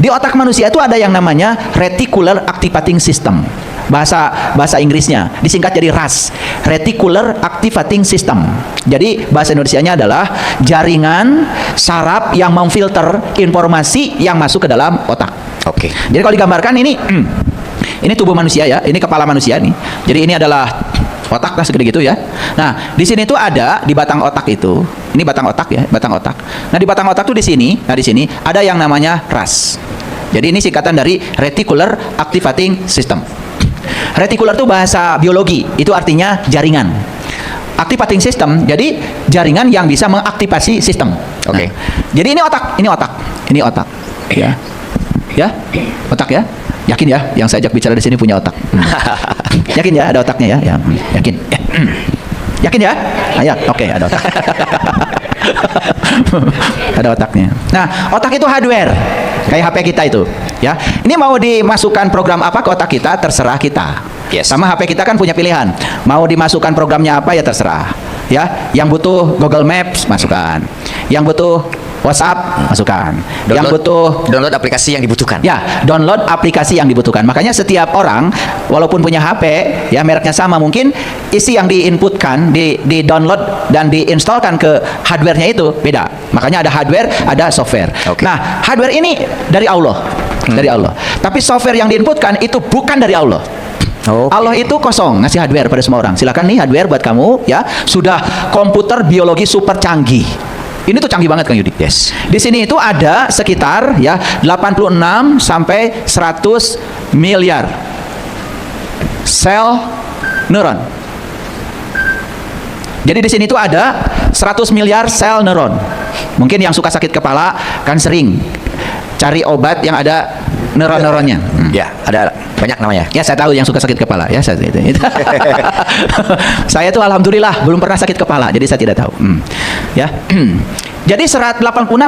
Di otak manusia itu ada yang namanya reticular activating system. Bahasa Inggrisnya disingkat jadi RAS, reticular activating system. Jadi bahasa Indonesianya adalah jaringan saraf yang memfilter informasi yang masuk ke dalam otak. Oke. Jadi kalau digambarkan ini tubuh manusia ya, ini kepala manusia nih. Jadi ini adalah otak lah segede gitu ya. Nah, di sini tuh ada di batang otak itu. Ini batang otak ya, batang otak. Nah, di batang otak tuh di sini ada yang namanya RAS. Jadi ini singkatan dari reticular activating system. Reticular itu bahasa biologi, itu artinya jaringan. Activating system, jadi jaringan yang bisa mengaktifasi sistem. Oke. Nah, jadi ini otak. Ya. Ya, otak ya. Yakin ya, yang saya ajak bicara di sini punya otak. Yakin ya, ada otaknya ya? Yakin. Yakin ya? Ya, oke, ada otak. Ada otaknya. Nah, otak itu hardware, kayak HP kita itu. Ya, ini mau dimasukkan program apa ke otak kita, terserah kita. Yes. Sama HP kita kan punya pilihan. Mau dimasukkan programnya apa ya terserah. Ya, yang butuh Google Maps masukkan. Yang butuh WhatsApp masukkan. Yang butuh download aplikasi yang dibutuhkan. Ya, download aplikasi yang dibutuhkan. Makanya setiap orang walaupun punya HP, ya mereknya sama, mungkin isi yang diinputkan, di download dan diinstalkan ke hardware-nya itu beda. Makanya ada hardware, ada software. Okay. Nah, hardware ini dari Allah. Dari Allah. Tapi software yang diinputkan itu bukan dari Allah. Okay. Allah itu kosong ngasih hardware pada semua orang. Silakan nih hardware buat kamu ya. Sudah komputer biologi super canggih. Ini tuh canggih banget Kang Yudi. Yes. Di sini itu ada sekitar ya 86 sampai 100 miliar sel neuron. Jadi di sini itu ada 100 miliar sel neuron. Mungkin yang suka sakit kepala kan sering cari obat yang ada neuron-neuronnya. Ya, ada banyak namanya. Ya, saya tahu yang suka sakit kepala ya, saya itu. Saya tuh alhamdulillah belum pernah sakit kepala, jadi saya tidak tahu. Ya. Jadi 86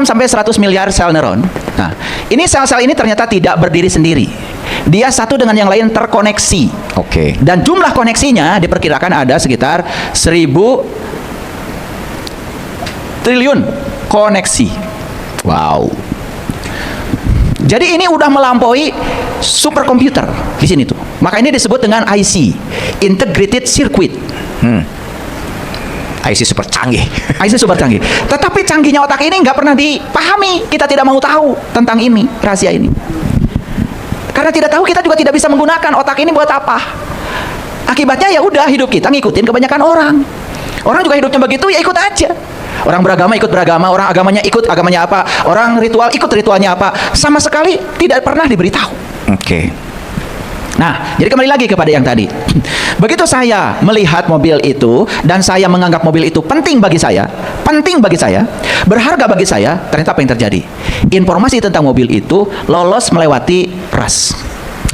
sampai 100 miliar sel neuron. Nah, ini sel-sel ini ternyata tidak berdiri sendiri. Dia satu dengan yang lain terkoneksi. Oke. Dan jumlah koneksinya diperkirakan ada sekitar 1000 triliun koneksi. Wow. Jadi ini udah melampaui superkomputer di sini tuh. Maka ini disebut dengan IC, Integrated Circuit. IC super canggih. IC super canggih. Tetapi canggihnya otak ini nggak pernah dipahami. Kita tidak mau tahu tentang ini, rahasia ini. Karena tidak tahu, kita juga tidak bisa menggunakan otak ini buat apa. Akibatnya ya udah hidup kita ngikutin kebanyakan orang. Orang juga hidupnya begitu, ya ikut aja. Orang beragama ikut beragama, orang agamanya ikut agamanya apa, orang ritual ikut ritualnya apa. Sama sekali tidak pernah diberitahu. Oke. Nah, jadi kembali lagi kepada yang tadi. Begitu saya melihat mobil itu dan saya menganggap mobil itu penting bagi saya, berharga bagi saya, ternyata apa yang terjadi? Informasi tentang mobil itu lolos melewati RAS.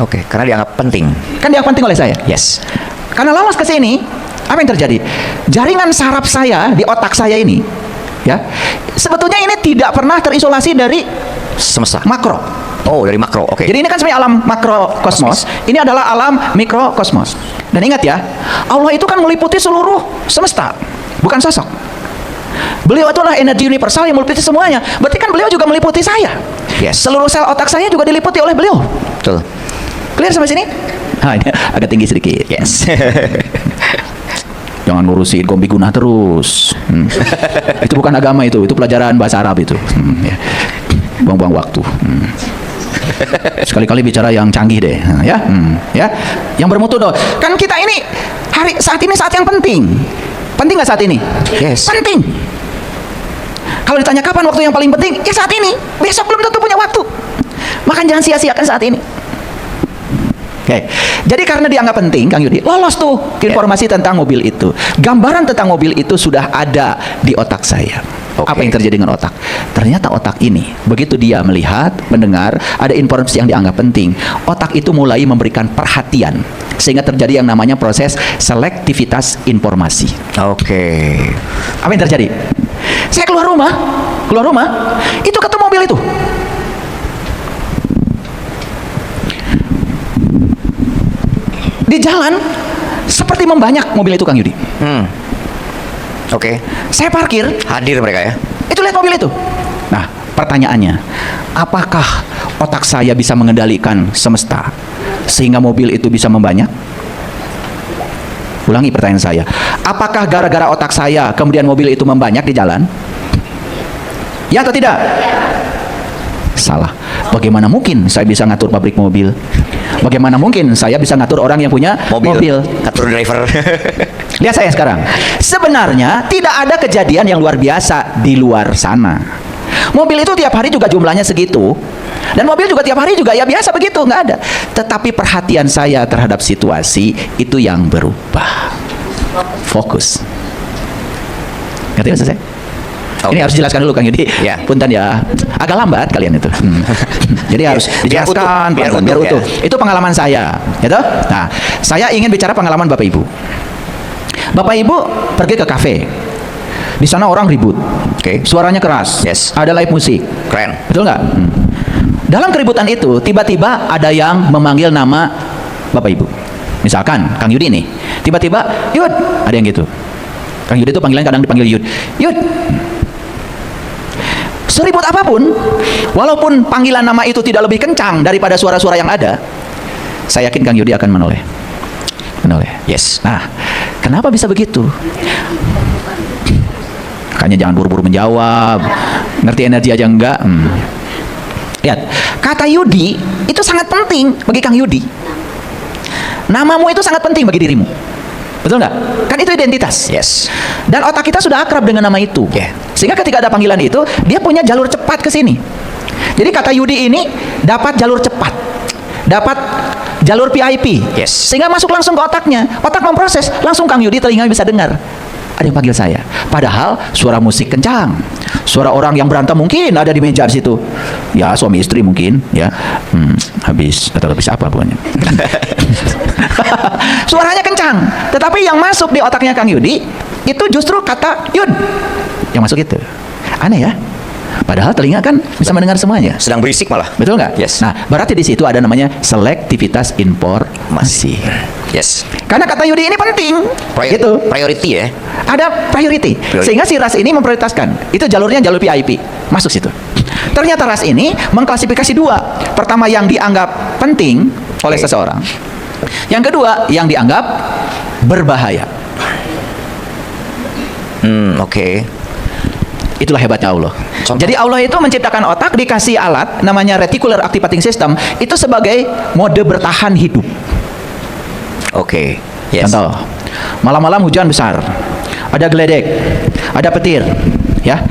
Oke, karena dianggap penting. Kan dianggap penting oleh saya. Yes. Karena lolos ke sini, apa yang terjadi? Jaringan saraf saya di otak saya ini, ya, sebetulnya ini tidak pernah terisolasi dari Semesta. makro. Oh, dari makro. Oke. Jadi ini kan sebenarnya alam makrokosmos, ini adalah alam mikrokosmos. Dan ingat ya, Allah itu kan meliputi seluruh semesta, bukan sosok. Beliau itu adalah energi universal yang meliputi semuanya. Berarti kan beliau juga meliputi saya. Yes. Seluruh sel otak saya juga diliputi oleh beliau. Betul. Clear sampai sini? Nah, ini agak tinggi sedikit. Yes. Jangan ngurusin kombi gunah terus. Itu bukan agama itu pelajaran bahasa Arab itu. Ya. Buang-buang waktu. Sekali-kali bicara yang canggih deh, ya, ya, yang bermutu dong. Kan kita ini saat ini saat yang penting nggak saat ini? Yes. Penting. Kalau ditanya kapan waktu yang paling penting, ya saat ini. Besok belum tentu punya waktu. Maka jangan sia-siakan saat ini. Oke. Jadi karena dianggap penting, Kang Yudi, lolos tuh informasi tentang mobil itu. Gambaran tentang mobil itu sudah ada di otak saya. Oke. Apa yang terjadi dengan otak? Ternyata otak ini, begitu dia melihat, mendengar, ada informasi yang dianggap penting, otak itu mulai memberikan perhatian. Sehingga terjadi yang namanya proses selektivitas informasi. Oke. Apa yang terjadi? Saya keluar rumah, itu ketemu mobil itu. Di jalan seperti membanyak mobil itu, Kang Yudi. Oke. Saya parkir, Hadir mereka ya. itu lihat mobil itu. Nah, pertanyaannya, apakah otak saya bisa mengendalikan semesta sehingga mobil itu bisa membanyak? Ulangi pertanyaan saya. Apakah gara-gara otak saya kemudian mobil itu membanyak di jalan? Ya atau tidak? Salah. Bagaimana mungkin saya bisa ngatur pabrik mobil? Bagaimana mungkin saya bisa ngatur orang yang punya mobil? Ngatur driver. Lihat saya sekarang. Sebenarnya tidak ada kejadian yang luar biasa di luar sana. Mobil itu tiap hari juga jumlahnya segitu. Dan mobil juga tiap hari juga ya biasa begitu, nggak ada. Tetapi perhatian saya terhadap situasi itu yang berubah. Fokus. Ngerti maksud saya? Ini harus dijelaskan dulu, Kang Yudi. Ya. Punten ya, agak lambat kalian itu. Jadi harus dijelaskan biar biar utuh, utuh. ya. Itu pengalaman saya, gitu. Nah, saya ingin bicara pengalaman Bapak Ibu. Bapak Ibu pergi ke kafe. Di sana orang ribut. Oke. Suaranya keras. Yes. Ada live musik. Keren. Betul nggak? Dalam keributan itu, tiba-tiba ada yang memanggil nama Bapak Ibu. Misalkan Kang Yudi nih, tiba-tiba Yud, ada yang gitu. Kang Yudi itu panggilan kadang dipanggil Yud. Yud. Seribut apapun, walaupun panggilan nama itu tidak lebih kencang daripada suara-suara yang ada, saya yakin Kang Yudi akan menoleh. Yes. Nah, kenapa bisa begitu? Makanya jangan buru-buru menjawab. Ngerti energi aja enggak? Lihat, kata Yudi itu sangat penting bagi Kang Yudi. Namamu itu sangat penting bagi dirimu. Betul nggak? Kan itu identitas. Yes. Dan otak kita sudah akrab dengan nama itu. Yeah. Sehingga ketika ada panggilan itu, dia punya jalur cepat ke sini. Jadi kata Yudi ini dapat jalur cepat. Dapat jalur VIP. Yes. Sehingga masuk langsung ke otaknya. Otak memproses, langsung Kang Yudi telinga bisa dengar. Ada yang panggil saya. Padahal suara musik kencang. Suara orang yang berantem mungkin ada di meja di situ. Ya, suami istri mungkin, ya. Habis apa pokoknya. Suaranya kencang, tetapi yang masuk di otaknya Kang Yudi itu justru kata Yud. Yang masuk itu. Aneh ya? Padahal telinga kan bisa mendengar semuanya. Sedang berisik malah. Betul nggak? Yes. Nah, berarti di situ ada namanya selektivitas informasi. Yes. Karena kata Yudi ini penting. Gitu. Priority ya. Ada priority. Sehingga si ras ini memprioritaskan. Itu jalurnya jalur VIP. Masuk situ. Ternyata ras ini mengklasifikasi dua. Pertama yang dianggap penting oleh seseorang. Yang kedua yang dianggap berbahaya. Oke. Itulah hebatnya Allah. Contoh? Jadi Allah itu menciptakan otak, dikasih alat namanya reticular activating system, itu sebagai mode bertahan hidup. Oke. Yes. Contoh, malam-malam hujan besar, ada geledek, ada petir, ya.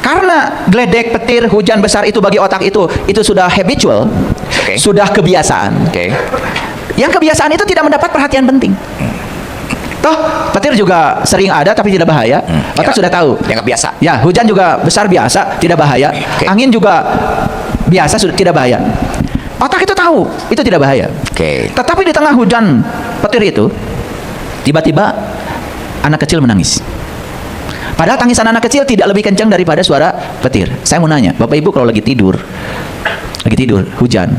Karena geledek, petir, hujan besar itu bagi otak itu sudah habitual, Oke. sudah kebiasaan. Oke. Yang kebiasaan itu tidak mendapat perhatian penting. Toh, petir juga sering ada tapi tidak bahaya. Otak sudah tahu. Yang biasa. Ya, hujan juga besar biasa, tidak bahaya. Oke. Angin juga biasa, sudah tidak bahaya. Otak itu tahu, itu tidak bahaya. Oke. Tetapi di tengah hujan petir itu, tiba-tiba anak kecil menangis. Padahal tangisan anak kecil tidak lebih kencang daripada suara petir. Saya mau nanya, Bapak Ibu kalau lagi tidur hujan,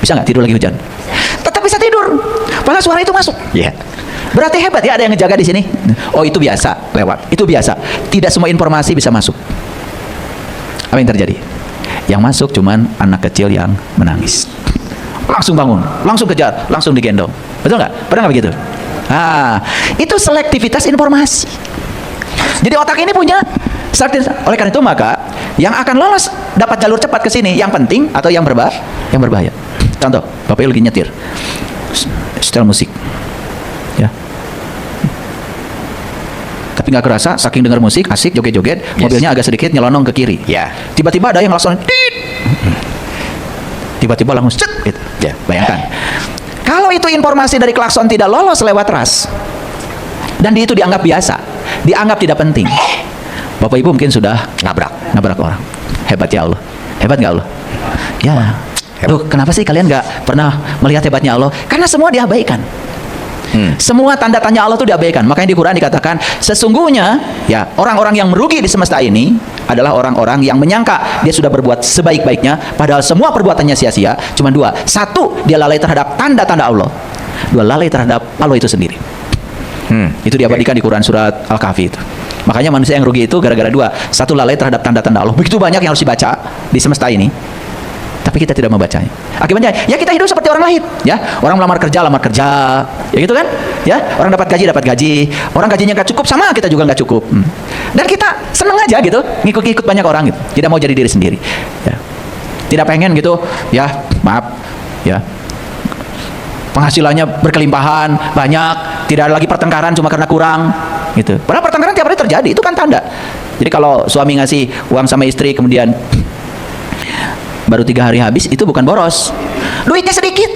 bisa nggak tidur lagi hujan? Tetap bisa tidur. Padahal suara itu masuk. Iya. Berarti hebat ya, ada yang ngejaga di sini. Oh, itu biasa lewat. Itu biasa. Tidak semua informasi bisa masuk. Apa yang terjadi? Yang masuk cuman anak kecil yang menangis. Langsung bangun, langsung kejar, langsung digendong. Betul nggak? Pernah nggak begitu? Ah, itu selektivitas informasi. Jadi otak ini punya selektivitas. Oleh karena itu maka yang akan lolos dapat jalur cepat ke sini yang penting atau yang berbahaya. Contoh, Bapak Ibu lagi nyetir. Setel musik. Ya. Tapi nggak kerasa, saking dengar musik, asik, joget-joget, mobilnya agak sedikit nyelonong ke kiri. Ya. Tiba-tiba ada yang langsung tit. Tiba-tiba langsung cet, gitu. Ya. Bayangkan. Kalau itu informasi dari klakson tidak lolos lewat ras, dan itu dianggap biasa, dianggap tidak penting, Bapak Ibu mungkin sudah nabrak orang. Hebat ya Allah. Hebat nggak Allah? Ya. Loh, kenapa sih kalian nggak pernah melihat hebatnya Allah? Karena semua diabaikan. Semua tanda tanya Allah itu diabaikan. Makanya di Quran dikatakan, sesungguhnya ya orang-orang yang merugi di semesta ini adalah orang-orang yang menyangka dia sudah berbuat sebaik-baiknya, padahal semua perbuatannya sia-sia. Cuma dua. Satu, dia lalai terhadap tanda-tanda Allah. Dua, lalai terhadap Allah itu sendiri. Itu diabadikan di Quran surat Al-Kahfi itu. Makanya manusia yang rugi itu gara-gara dua. Satu, lalai terhadap tanda-tanda Allah. Begitu banyak yang harus dibaca di semesta ini, tapi kita tidak membacanya. Akibatnya, ya kita hidup seperti orang lain, ya. Orang melamar kerja, ya gitu kan? Ya, orang dapat gaji. Orang gajinya nggak cukup, sama kita juga nggak cukup. Dan kita seneng aja gitu, ngikut-ngikut banyak orang gitu. Tidak mau jadi diri sendiri. Ya. Tidak pengen gitu, ya maaf, ya. Penghasilannya berkelimpahan, banyak, tidak ada lagi pertengkaran cuma karena kurang, gitu. Padahal pertengkaran tiap hari terjadi, itu kan tanda. Jadi kalau suami ngasih uang sama istri kemudian baru 3 hari habis, itu bukan boros, duitnya sedikit.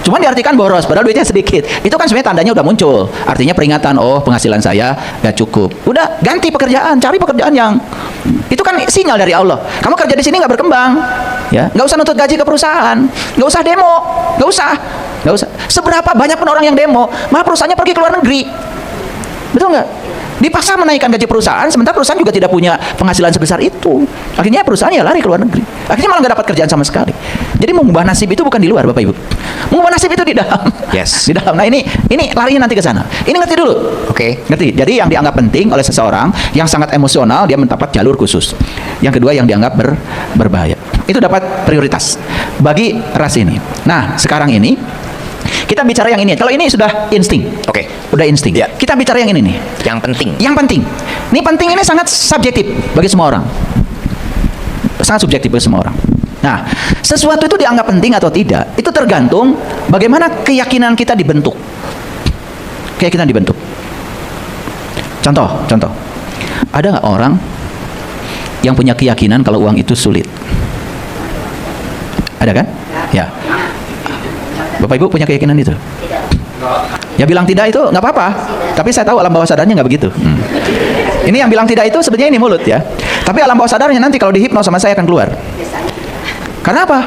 Cuman diartikan boros, padahal duitnya sedikit. Itu kan sebenarnya tandanya udah muncul. Artinya peringatan, oh penghasilan saya gak cukup. Udah, ganti pekerjaan, cari pekerjaan yang itu kan sinyal dari Allah. Kamu kerja di sini nggak berkembang, ya, nggak usah nuntut gaji ke perusahaan, nggak usah demo, nggak usah. Seberapa banyak pun orang yang demo, malah perusahaannya pergi ke luar negeri, betul nggak? Dipaksa menaikkan gaji perusahaan, sementara perusahaan juga tidak punya penghasilan sebesar itu. Akhirnya perusahaan ya lari ke luar negeri. Akhirnya malah nggak dapat kerjaan sama sekali. Jadi mengubah nasib itu bukan di luar, Bapak Ibu. Mengubah nasib itu di dalam. Yes. Di dalam. Nah ini larinya nanti ke sana. Ini ngerti dulu. Oke. Ngerti? Jadi yang dianggap penting oleh seseorang yang sangat emosional, dia mendapat jalur khusus. Yang kedua yang dianggap berbahaya. Itu dapat prioritas bagi ras ini. Nah, sekarang ini kita bicara yang ini. Kalau ini sudah insting. Oke. Udah insting. Ya. Kita bicara yang ini nih. Yang penting. Yang penting. Ini penting, ini sangat subjektif bagi semua orang. Sangat subjektif bagi semua orang. Nah, sesuatu itu dianggap penting atau tidak, itu tergantung bagaimana keyakinan kita dibentuk. Keyakinan dibentuk. Contoh. Ada nggak orang yang punya keyakinan kalau uang itu sulit? Ada kan? Ya. Bapak Ibu punya keyakinan itu? Ya bilang tidak itu nggak apa-apa. Tapi saya tahu alam bawah sadarnya nggak begitu. Ini yang bilang tidak itu sebenarnya ini mulut ya. Tapi alam bawah sadarnya nanti kalau dihipnos sama saya akan keluar. Karena apa?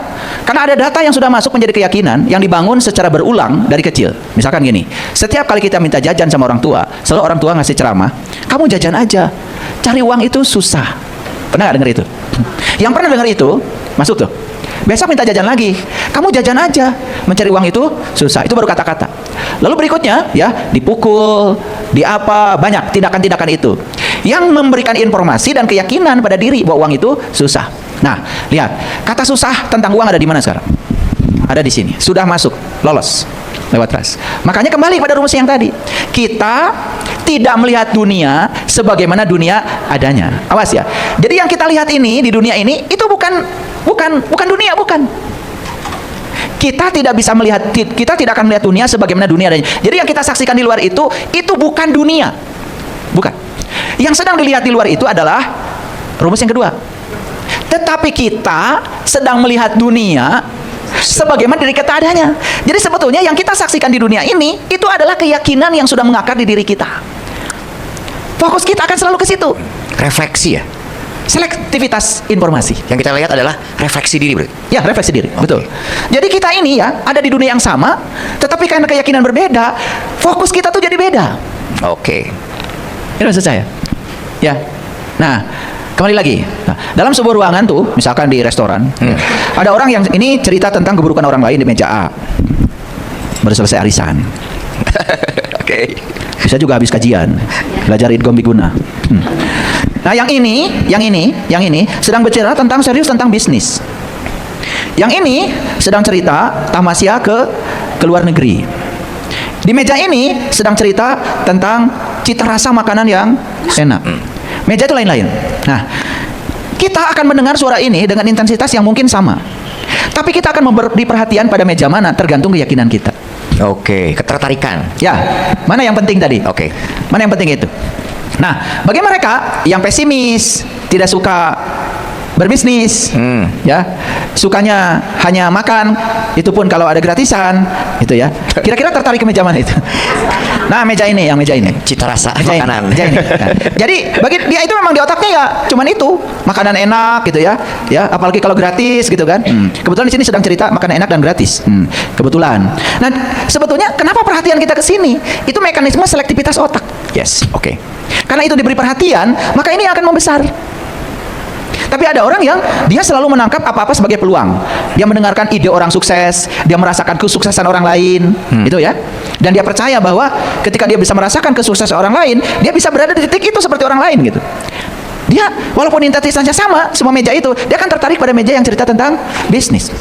Karena ada data yang sudah masuk menjadi keyakinan yang dibangun secara berulang dari kecil. Misalkan gini, setiap kali kita minta jajan sama orang tua, selalu orang tua ngasih ceramah, kamu jajan aja, cari uang itu susah. Pernah nggak dengar itu? Yang pernah dengar itu, masuk tuh. Besok minta jajan lagi, kamu jajan aja, mencari uang itu susah. Itu baru kata-kata. Lalu berikutnya ya dipukul, diapa, banyak tindakan-tindakan itu yang memberikan informasi dan keyakinan pada diri bahwa uang itu susah. Nah, lihat, kata susah tentang uang ada di mana sekarang? Ada di sini. Sudah masuk, lolos lewat ras. Makanya kembali pada rumus yang tadi. Kita tidak melihat dunia sebagaimana dunia adanya. Awas ya. Jadi yang kita lihat ini di dunia ini itu bukan dunia, bukan. Kita tidak bisa melihat, kita tidak akan melihat dunia sebagaimana dunia adanya. Jadi yang kita saksikan di luar itu bukan dunia. Bukan. Yang sedang dilihat di luar itu adalah rumus yang kedua. Tetapi kita sedang melihat dunia sebagaimana diri kita adanya. Jadi sebetulnya yang kita saksikan di dunia ini itu adalah keyakinan yang sudah mengakar di diri kita. Fokus kita akan selalu ke situ. Refleksi ya. Selektivitas informasi. Yang kita lihat adalah refleksi diri, bro. Ya, refleksi diri. Okay. Betul. Jadi kita ini ya ada di dunia yang sama, tetapi karena keyakinan berbeda, fokus kita tuh jadi beda. Oke. Ini maksud saya. Ya. Nah, kembali lagi. Nah, dalam sebuah ruangan tuh, misalkan di restoran, ada orang yang ini cerita tentang keburukan orang lain di meja A. Baru selesai arisan. Oke. Bisa juga habis kajian, belajar idgham biguna. Nah, yang ini sedang berbicara tentang serius tentang bisnis. Yang ini sedang cerita tamasya ke luar negeri. Di meja ini sedang cerita tentang cita rasa makanan yang enak. Meja itu lain-lain. Nah, kita akan mendengar suara ini dengan intensitas yang mungkin sama. Tapi kita akan memberi perhatian pada meja mana tergantung keyakinan kita. Oke, ketertarikan. Ya, mana yang penting tadi? Oke. Mana yang penting itu? Nah, bagi mereka yang pesimis, tidak suka berbisnis, ya, sukanya hanya makan, itu pun kalau ada gratisan, itu ya. Kira-kira tertarik ke meja mana itu? Nah, meja ini, yang meja ini. Cita rasa Meja ini, makanan. meja ini. Nah, jadi bagi dia itu memang di otaknya ya, cuman itu makanan enak gitu ya, ya, apalagi kalau gratis gitu kan. Kebetulan di sini sedang cerita makanan enak dan gratis. Kebetulan. Nah, sebetulnya kenapa perhatian kita ke sini? Itu mekanisme selektivitas otak. Yes, oke. Karena itu diberi perhatian, maka ini akan membesar. Tapi ada orang yang dia selalu menangkap apa-apa sebagai peluang. Dia mendengarkan ide orang sukses, dia merasakan kesuksesan orang lain, gitu ya. Dan dia percaya bahwa ketika dia bisa merasakan kesuksesan orang lain, dia bisa berada di titik itu seperti orang lain gitu. Dia walaupun intensitasnya sama, semua meja itu, dia akan tertarik pada meja yang cerita tentang bisnis.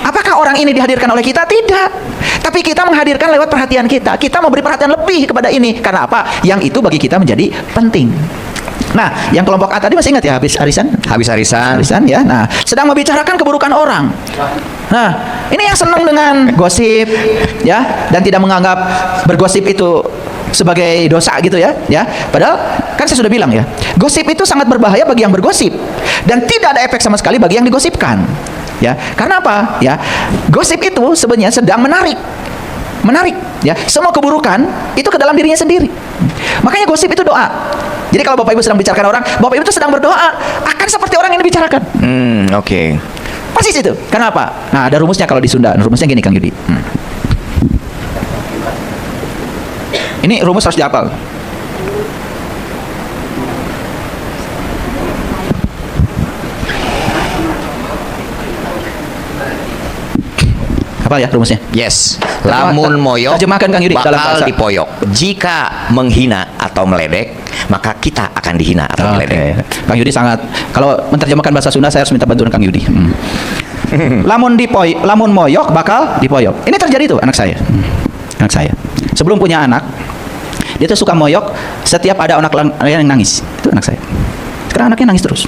Apakah orang ini dihadirkan oleh kita? Tidak. Tapi kita menghadirkan lewat perhatian kita. Kita memberi perhatian lebih kepada ini. Karena apa? Yang itu bagi kita menjadi penting. Nah, yang kelompok A tadi masih ingat ya, habis arisan? Habis arisan. Arisan ya. Nah, sedang membicarakan keburukan orang. Nah, ini yang senang dengan gosip ya, dan tidak menganggap bergosip itu sebagai dosa gitu ya, ya. Padahal kan saya sudah bilang ya, gosip itu sangat berbahaya bagi yang bergosip dan tidak ada efek sama sekali bagi yang digosipkan. Ya, karena apa? Ya, gosip itu sebenarnya sedang menarik ya semua keburukan itu ke dalam dirinya sendiri. Makanya gosip itu doa. Jadi kalau Bapak Ibu sedang bicarakan orang, Bapak Ibu itu sedang berdoa akan seperti orang yang dibicarakan. Oke. Persis itu. Kenapa? Nah, ada rumusnya kalau di Sunda. Rumusnya gini, Kang Yudi. Ini rumus harus dihafal. Hafal ya rumusnya? Yes. Lamun moyok terjemahkan Kang Yudi dalam bakal bahasa. dipoyok. Jika menghina atau meledek, maka kita akan dihina atau meledek. Kang Yudi sangat, kalau menerjemahkan bahasa Sunda saya harus minta bantuan Kang Yudi. Lamun moyok bakal dipoyok. Ini terjadi tuh anak saya. Anak saya. Sebelum punya anak, dia tuh suka moyok setiap ada anak yang nangis. Itu anak saya. Sekarang anaknya nangis terus.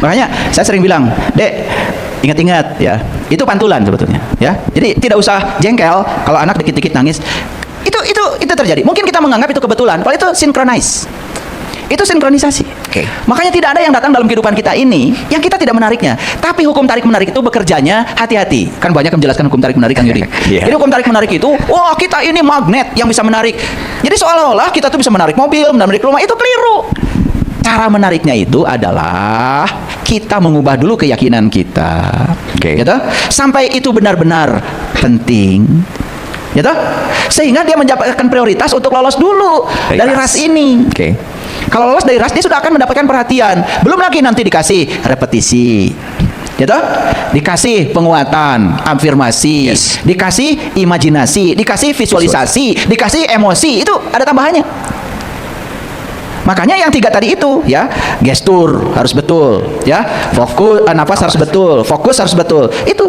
Makanya saya sering bilang, "Dek, ingat-ingat ya, itu pantulan sebetulnya ya. Jadi tidak usah jengkel kalau anak dikit-dikit nangis. Itu terjadi. Mungkin kita menganggap itu kebetulan, kalau itu sinkronize. Itu sinkronisasi. Oke. Makanya tidak ada yang datang dalam kehidupan kita ini yang kita tidak menariknya. Tapi hukum tarik menarik itu bekerjanya hati-hati. Kan banyak yang menjelaskan hukum tarik menarik, Kang Yudi. Yeah. Jadi hukum tarik menarik itu, wah kita ini magnet yang bisa menarik. Jadi seolah-olah kita tuh bisa menarik mobil, menarik rumah, itu keliru. Cara menariknya itu adalah kita mengubah dulu keyakinan kita, gitu? Sampai itu benar-benar penting, gitu? Sehingga dia mendapatkan prioritas untuk lolos dulu dari ras ini. Kalau lolos dari ras, dia sudah akan mendapatkan perhatian. Belum lagi nanti dikasih repetisi, gitu? Dikasih penguatan, afirmasi, dikasih imajinasi, dikasih visualisasi, dikasih emosi, itu ada tambahannya. Makanya yang 3 tadi itu ya, gestur harus betul ya, fokus, nafas harus betul, fokus harus betul. Itu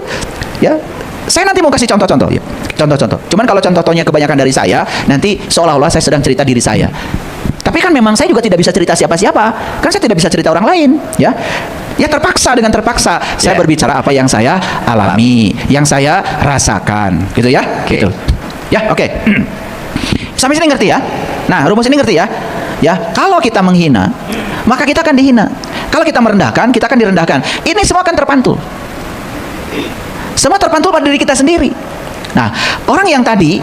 ya. Saya nanti mau kasih contoh-contoh ya. Contoh-contoh. Cuman kalau contoh-contohnya kebanyakan dari saya, nanti seolah-olah saya sedang cerita diri saya. Tapi kan memang saya juga tidak bisa cerita siapa-siapa. Kan saya tidak bisa cerita orang lain, ya. Ya terpaksa, dengan terpaksa saya berbicara apa yang saya alami, yang saya rasakan, gitu ya. Gitu. Ya, oke. Sampai sini ngerti ya? Nah, rumus ini ngerti ya? Ya, kalau kita menghina, maka kita akan dihina. Kalau kita merendahkan, kita akan direndahkan. Ini semua akan terpantul. Semua terpantul pada diri kita sendiri. Nah, orang yang tadi,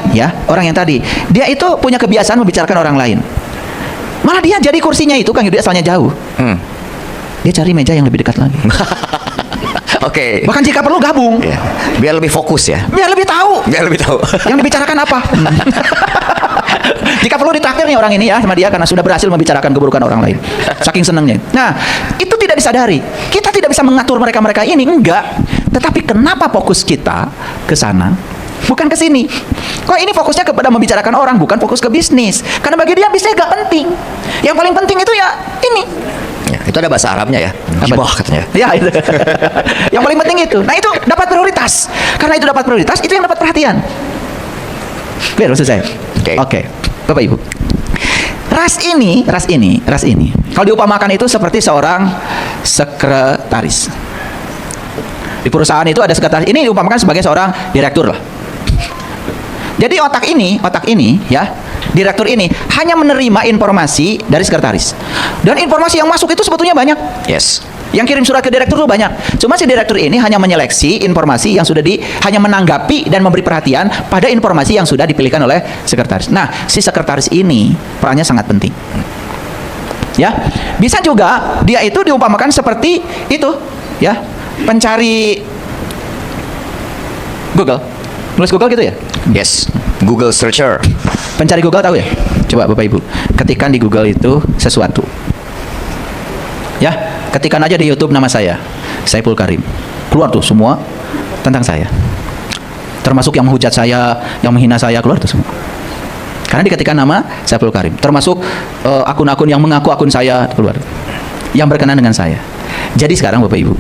dia itu punya kebiasaan membicarakan orang lain. Malah dia jadi kursinya itu, Kang Yudi, asalnya jauh. Dia cari meja yang lebih dekat lagi. Oke. Bahkan jika perlu gabung. Biar lebih fokus ya. Biar lebih tahu. Yang dibicarakan apa. Jika perlu ditraktir nih orang ini ya sama dia karena sudah berhasil membicarakan keburukan orang lain. Saking senangnya. Nah, itu tidak disadari. Kita tidak bisa mengatur mereka-mereka ini, enggak. Tetapi kenapa fokus kita ke sana? Bukan ke sini. Kok ini fokusnya kepada membicarakan orang, bukan fokus ke bisnis. Karena bagi dia bisnis gak penting. Yang paling penting itu ya ini. Ya, itu ada bahasa Arabnya ya. Hibah katanya. Ya itu. Yang paling penting itu. Nah itu dapat prioritas. Karena itu dapat prioritas, itu yang dapat perhatian. Clear maksud saya? Oke. Bapak Ibu. Ras ini. Kalau diupamakan itu seperti seorang sekretaris. Di perusahaan itu ada sekretaris. Ini diumpamakan sebagai seorang direktur lah. Jadi otak ini ya, direktur ini hanya menerima informasi dari sekretaris. Dan informasi yang masuk itu sebetulnya banyak. Yes. Yang kirim surat ke direktur itu banyak. Cuma si direktur ini hanya menyeleksi informasi yang sudah hanya menanggapi dan memberi perhatian pada informasi yang sudah dipilihkan oleh sekretaris. Nah, si sekretaris ini perannya sangat penting. Ya, bisa juga dia itu diumpamakan seperti itu, ya, pencari Google. Nulis Google gitu ya? Yes. Google searcher. Pencari Google tahu ya? Coba Bapak Ibu, ketikkan di Google itu sesuatu. Ya, ketikkan aja di YouTube nama saya, Saiful Karim. Keluar tuh semua tentang saya. Termasuk yang menghujat saya, yang menghina saya, keluar tuh semua. Karena diketikkan nama Saiful Karim. Termasuk akun-akun yang mengaku akun saya, keluar. Yang berkenan dengan saya. Jadi sekarang Bapak Ibu,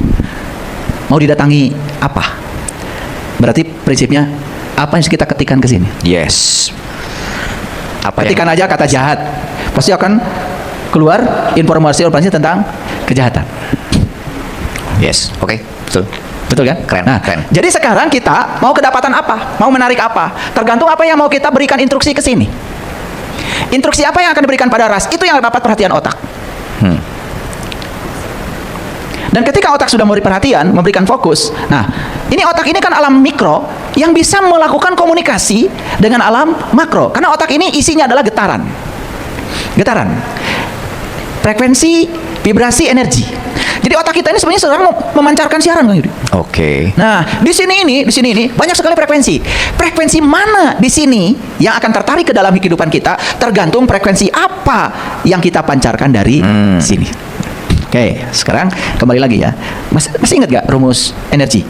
mau didatangi apa? Berarti prinsipnya apa yang kita ketikkan ke sini? Yes. Apa Ketikkan aja kata jahat, pasti akan keluar informasi tentang kejahatan. Yes. Oke. Betul. Betul kan? Keren, Nah, keren. jadi sekarang kita mau kedapatan apa? Mau menarik apa? Tergantung apa yang mau kita berikan instruksi ke sini. Instruksi apa yang akan diberikan pada ras? Itu yang dapat perhatian otak. Dan ketika otak sudah memberi perhatian, memberikan fokus, nah, ini otak ini kan alam mikro yang bisa melakukan komunikasi dengan alam makro. Karena otak ini isinya adalah getaran. Getaran. Frekuensi, vibrasi, energi. Jadi otak kita ini sebenarnya sedang memancarkan siaran, Kang Yudi. Oke. Nah, di sini ini banyak sekali frekuensi. Frekuensi mana di sini yang akan tertarik ke dalam kehidupan kita tergantung frekuensi apa yang kita pancarkan dari sini. Oke, sekarang kembali lagi ya. Masih ingat gak rumus energi?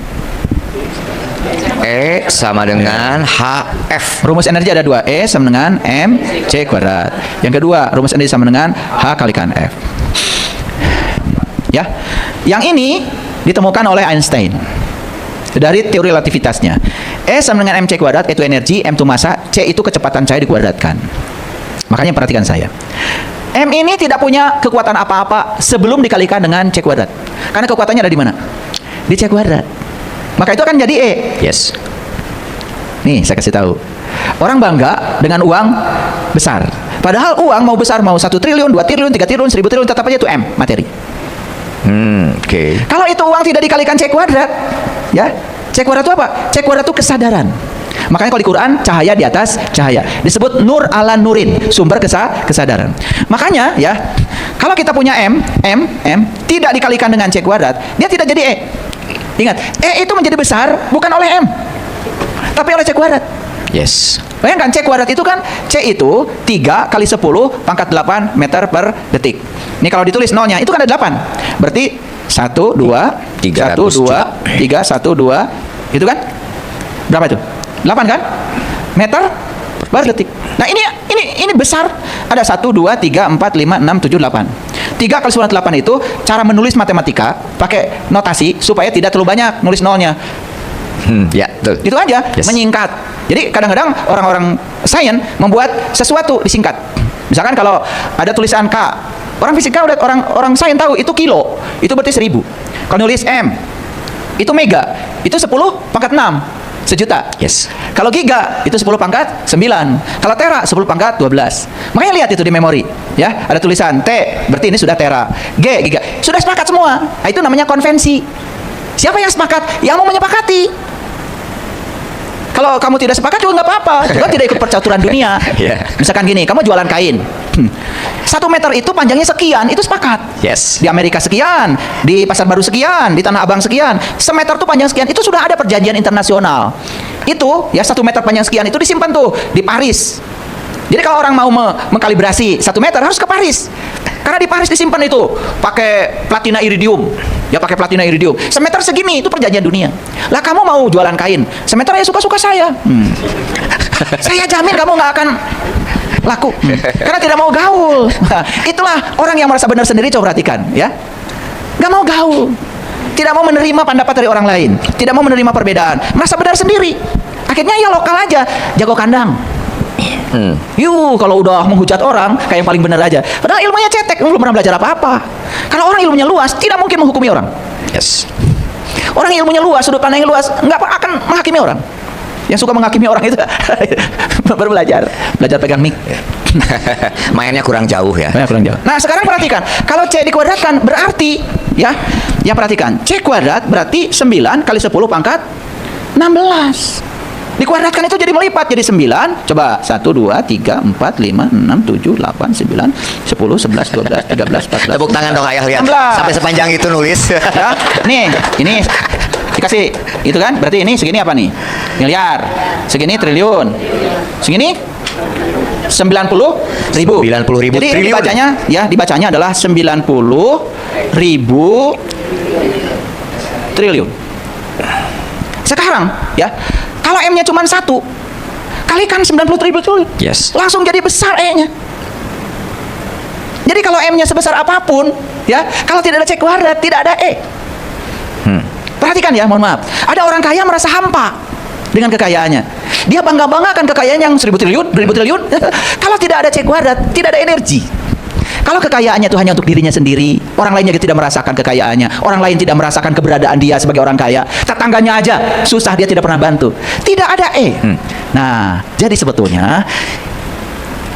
E sama dengan HF. Rumus energi ada dua. E sama dengan MC kuadrat. Yang kedua, rumus energi sama dengan H kalikan F. Ya, yang ini ditemukan oleh Einstein dari teori relativitasnya. E sama dengan MC kuadrat itu energi, M itu massa, C itu kecepatan cahaya dikuadratkan. Makanya perhatikan saya. M ini tidak punya kekuatan apa-apa sebelum dikalikan dengan C kuadrat. Karena kekuatannya ada di mana? Di C kuadrat. Maka itu akan jadi E. Yes. Nih, saya kasih tahu. Orang bangga dengan uang besar. Padahal uang mau besar, mau 1 triliun, 2 triliun, 3 triliun, 1000 triliun, tetap aja itu M, materi. Oke. Kalau itu uang tidak dikalikan C kuadrat, ya, C kuadrat itu apa? C kuadrat itu kesadaran. Makanya kalau di Quran, cahaya di atas cahaya disebut nur ala nurin, sumber kesadaran. Makanya ya, kalau kita punya M tidak dikalikan dengan C kuadrat, dia tidak jadi E. Ingat, E itu menjadi besar bukan oleh M, tapi oleh C kuadrat. Yes. Bayangkan C kuadrat itu kan, C itu 3 kali 10 pangkat 8 meter per detik. Ini kalau ditulis nolnya itu kan ada 8. Berarti 1, 2, 1, 2, 3, 1, 2. Itu kan? Berapa itu? 8 kan? Meter per detik. Nah, ini besar. Ada 1, 2, 3, 4, 5, 6, 7, 8. 3 kali 8 itu cara menulis matematika pakai notasi supaya tidak terlalu banyak nulis nolnya. Ya, betul. Itu aja, Yes. menyingkat. Jadi kadang-kadang orang-orang sains membuat sesuatu disingkat. Misalkan kalau ada tulisan K, orang fisika udah orang sains tahu itu kilo, itu berarti 1000. Kalau nulis M, itu mega, itu 10 pangkat 6, 1.000.000. Yes. Kalau giga, itu 10 pangkat 9. Kalau tera, 10 pangkat 12. Makanya lihat itu di memori, ya. Ada tulisan T, berarti ini sudah tera. G, giga. Sudah sepakat semua. Nah, itu namanya konvensi. Siapa yang sepakat? Yang mau menyepakati. Kalau kamu tidak sepakat juga nggak apa-apa, juga tidak ikut percaturan dunia. Yeah. Misalkan gini, kamu jualan kain, 1 meter itu panjangnya sekian, itu sepakat. Yes. Di Amerika sekian, di Pasar Baru sekian, di Tanah Abang sekian, semeter tuh panjang sekian, itu sudah ada perjanjian internasional. Itu ya 1 meter panjang sekian itu disimpan tuh di Paris. Jadi kalau orang mau mengkalibrasi 1 meter harus ke Paris. Karena di Paris disimpan itu pakai platina iridium. Ya pakai platina iridium. Semeter segini itu perjanjian dunia. Lah kamu mau jualan kain, semeter ya suka-suka saya. Saya jamin kamu nggak akan laku. Karena tidak mau gaul. Itulah orang yang merasa benar sendiri, coba perhatikan ya. Nggak mau gaul. Tidak mau menerima pendapat dari orang lain. Tidak mau menerima perbedaan. Merasa benar sendiri. Akhirnya ya lokal aja, jago kandang. Kalau udah menghujat orang kayak yang paling benar aja. Padahal ilmunya cetek, belum pernah belajar apa-apa. Kalau orang ilmunya luas, tidak mungkin menghukumi orang. Yes. Orang ilmunya luas, sudut pandangnya luas, nggak akan menghakimi orang. Yang suka menghakimi orang itu baru belajar pegang mic. Mainnya kurang jauh ya. Kurang jauh. Nah, sekarang perhatikan, kalau C dikuadratkan berarti ya perhatikan, C kuadrat berarti 9 kali 10 pangkat 16. Dikuadratkan itu jadi melipat jadi 9. Coba 1 2 3 4 5 6 7 8 9 10 11 12 13 14. Tepuk tangan dong ayah, lihat 16. sampai sepanjang itu nulis. Ya, nih, ini dikasih itu kan, berarti ini segini apa nih? Miliar. Segini triliun. Segini 90.000. 90.000 Jadi triliun. dibacanya adalah 90.000 triliun. Sekarang ya, kalau M-nya cuma 1, kalikan 90.000 triliun. Yes. Langsung jadi besar E-nya. Jadi kalau M-nya sebesar apapun, ya, kalau tidak ada C kuadrat, tidak ada E. Perhatikan ya, mohon maaf. Ada orang kaya merasa hampa dengan kekayaannya. Dia bangga-banggakan kekayaan yang 1000 triliun, 2000 triliun. Kalau tidak ada C kuadrat, tidak ada energi. Kalau kekayaannya itu hanya untuk dirinya sendiri, orang lainnya tidak merasakan kekayaannya, orang lain tidak merasakan keberadaan dia sebagai orang kaya, tetangganya aja susah, dia tidak pernah bantu. Tidak ada E. Nah, jadi sebetulnya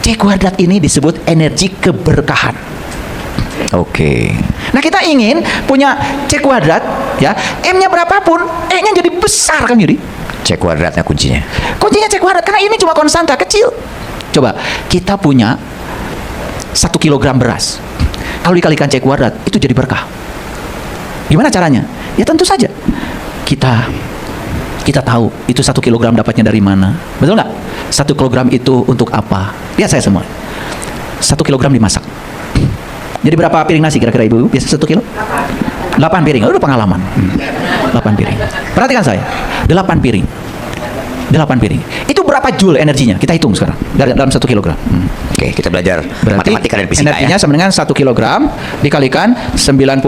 C kuadrat ini disebut energi keberkahan. Oke. Nah, kita ingin punya C kuadrat, ya, M-nya berapapun, E-nya jadi besar kan, jadi. C kuadratnya kuncinya. Kuncinya C kuadrat, karena ini cuma konstanta kecil. Coba, kita punya 1 kilogram beras. Kalau dikalikan C kuadrat, itu jadi berkah. Gimana caranya? Ya tentu saja. Kita tahu itu 1 kilogram dapatnya dari mana. Betul nggak? 1 kilogram itu untuk apa? Lihat saya semua. 1 kilogram dimasak. Jadi berapa piring nasi kira-kira ibu? Biasa 1 kilo? 8 piring. Udah pengalaman. 8 piring. Perhatikan saya. 8 piring. 8 piring. Itu berapa joule energinya? Kita hitung sekarang. Dalam 1 kilogram. Oke, kita belajar Berarti matematika dan fisika energinya ya. sama dengan 1 kilogram dikalikan 90.000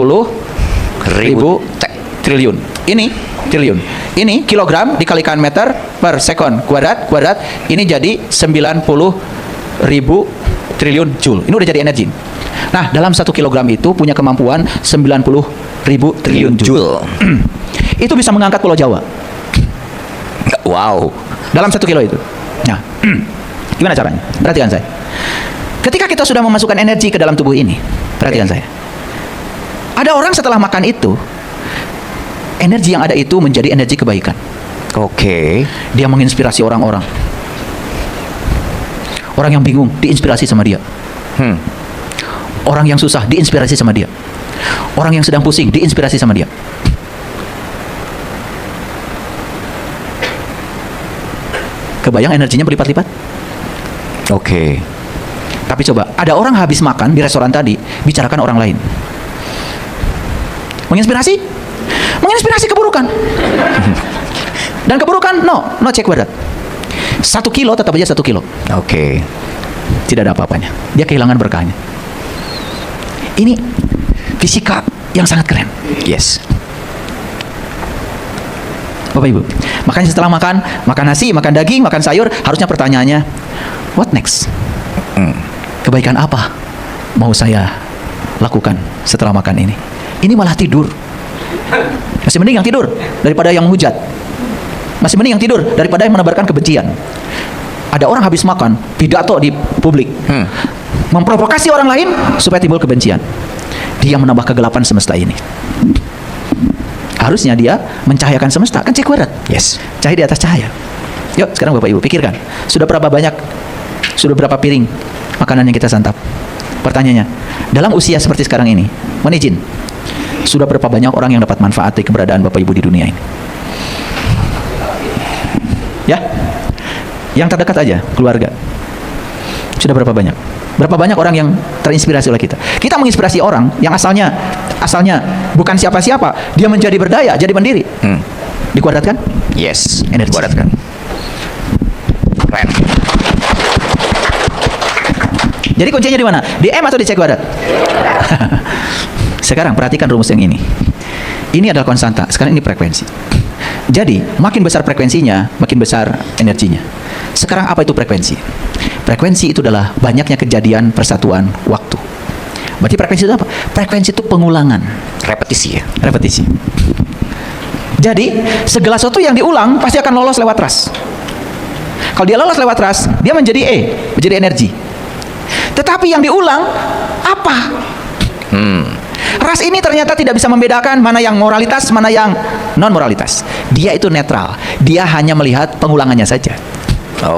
triliun. Ini triliun. Ini kilogram dikalikan meter per sekon kuadrat. Ini jadi 90.000 triliun joule. Ini udah jadi energi. Nah, dalam 1 kilogram itu punya kemampuan 90.000 triliun joule. Itu bisa mengangkat Pulau Jawa. Wow. Dalam 1 kilo itu. Nah, gimana caranya? Perhatikan saya. Ketika kita sudah memasukkan energi ke dalam tubuh ini, perhatikan saya. Ada orang setelah makan itu, energi yang ada itu menjadi energi kebaikan. Oke. Dia menginspirasi orang-orang. Orang yang bingung diinspirasi sama dia. Orang yang susah diinspirasi sama dia. Orang yang sedang pusing diinspirasi sama dia. Kebayang energinya berlipat-lipat? Oke. Tapi coba, ada orang habis makan di restoran tadi, bicarakan orang lain. Menginspirasi? Menginspirasi keburukan. Dan keburukan, no C kuadrat. 1 kilo tetap aja 1 kilo. Oke. Tidak ada apa-apanya. Dia kehilangan berkahnya. Ini fisika yang sangat keren. Yes. Bapak Ibu, makanya setelah makan nasi, makan daging, makan sayur, harusnya pertanyaannya, what next? Kebaikan apa mau saya lakukan setelah makan ini? Ini malah tidur. Masih mending yang tidur daripada yang menghujat. Masih mending yang tidur daripada yang menebarkan kebencian. Ada orang habis makan, pidato di publik, memprovokasi orang lain supaya timbul kebencian. Dia menambah kegelapan semesta ini. Harusnya dia mencahayakan semesta, kan C kuadrat. Yes. Cahaya di atas cahaya. Yuk, sekarang Bapak Ibu pikirkan, sudah berapa berapa piring makanan yang kita santap? Pertanyaannya, dalam usia seperti sekarang ini, mohon izin, sudah berapa banyak orang yang dapat manfaat dari keberadaan Bapak Ibu di dunia ini? Ya, yang terdekat aja, keluarga. Sudah berapa banyak? Berapa banyak orang yang terinspirasi oleh kita? Kita menginspirasi orang yang asalnya bukan siapa-siapa, dia menjadi berdaya, jadi mandiri. Dikuadratkan? Yes. Energi. Dikuadratkan. Keren. Jadi kuncinya di mana? Di M atau di C kuadrat? Sekarang perhatikan rumus yang ini. Ini adalah konstanta. Sekarang ini frekuensi. Jadi makin besar frekuensinya, makin besar energinya. Sekarang apa itu frekuensi? Frekuensi itu adalah banyaknya kejadian persatuan waktu. Berarti frekuensi itu apa? Frekuensi itu pengulangan. Repetisi ya. Repetisi. Jadi segala sesuatu yang diulang pasti akan lolos lewat ras. Kalau dia lolos lewat ras, dia menjadi E, menjadi energi. Tetapi yang diulang apa? Ras ini ternyata tidak bisa membedakan mana yang moralitas, mana yang non moralitas. Dia itu netral. Dia hanya melihat pengulangannya saja.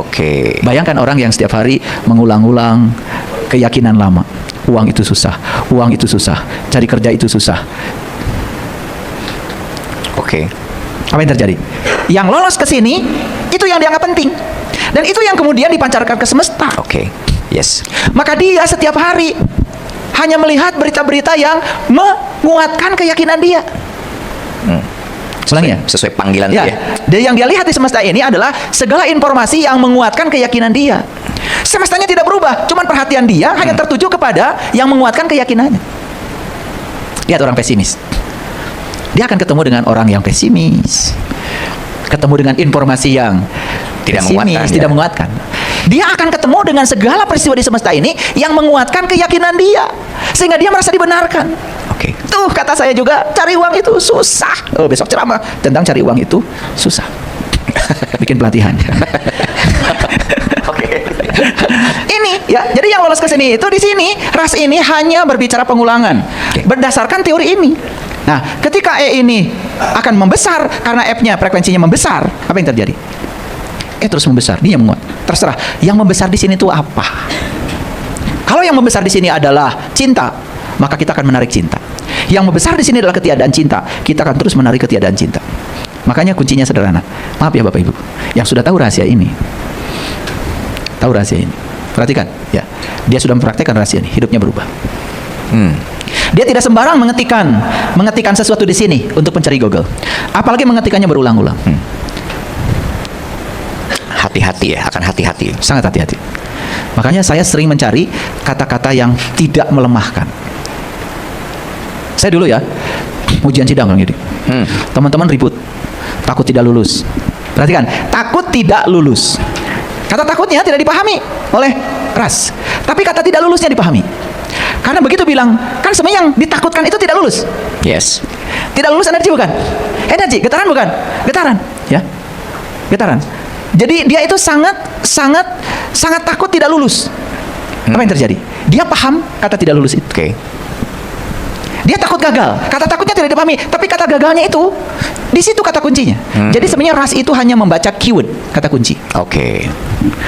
Oke. Bayangkan orang yang setiap hari mengulang-ulang keyakinan lama. Uang itu susah, uang itu susah, cari kerja itu susah. Oke. Apa yang terjadi? Yang lolos ke sini, itu yang dianggap penting. Dan itu yang kemudian dipancarkan ke semesta. Oke. Yes. Maka dia setiap hari hanya melihat berita-berita yang menguatkan keyakinan dia. Ulangi ya? Sesuai panggilan Ya, dia. dan yang dia lihat di semesta ini adalah segala informasi yang menguatkan keyakinan dia. Semestanya tidak berubah, cuman perhatian dia hanya tertuju kepada yang menguatkan keyakinannya. Lihat orang pesimis. Dia akan ketemu dengan orang yang pesimis. Ketemu dengan informasi yang Tidak pesimis, menguatkan, tidak ya. menguatkan. Dia akan ketemu dengan segala peristiwa di semesta ini yang menguatkan keyakinan dia, sehingga dia merasa dibenarkan. Oke. Tuh kata saya juga, cari uang itu susah. Oh, besok ceramah tentang cari uang itu susah. Bikin pelatihan. Oke. Ini ya, jadi yang lolos ke sini itu di sini ras ini hanya berbicara pengulangan berdasarkan teori ini. Nah, ketika E ini akan membesar karena F-nya frekuensinya membesar, apa yang terjadi? E terus membesar, dia menguat. Terserah. Yang membesar di sini itu apa? Kalau yang membesar di sini adalah cinta, maka kita akan menarik cinta. Yang membesar di sini adalah ketiadaan cinta, kita akan terus menarik ketiadaan cinta. Makanya kuncinya sederhana. Maaf ya Bapak Ibu, yang sudah tahu rahasia ini, tahu rahasia ini, perhatikan ya, dia sudah mempraktekkan rahasia ini, hidupnya berubah. Dia tidak sembarang mengetikkan sesuatu di sini untuk mencari Google, apalagi mengetikkannya berulang-ulang. Hati-hati ya, akan hati-hati. Sangat hati-hati. Makanya saya sering mencari kata-kata yang tidak melemahkan. Saya dulu ya ujian sidang kalau gini, teman-teman ribut, takut tidak lulus. Perhatikan, takut tidak lulus. Kata takutnya tidak dipahami oleh ras, tapi kata tidak lulusnya dipahami. Karena begitu bilang, kan sebenarnya yang ditakutkan itu tidak lulus. Yes. Tidak lulus energi bukan? Energi, getaran bukan? Getaran, ya. Getaran. Jadi dia itu sangat takut tidak lulus. Apa yang terjadi? Dia paham kata tidak lulus itu. Oke. Dia takut gagal. Kata takutnya tidak dipahami, tapi kata gagalnya itu di situ kata kuncinya. Jadi sebenarnya ras itu hanya membaca keyword, kata kunci. Oke.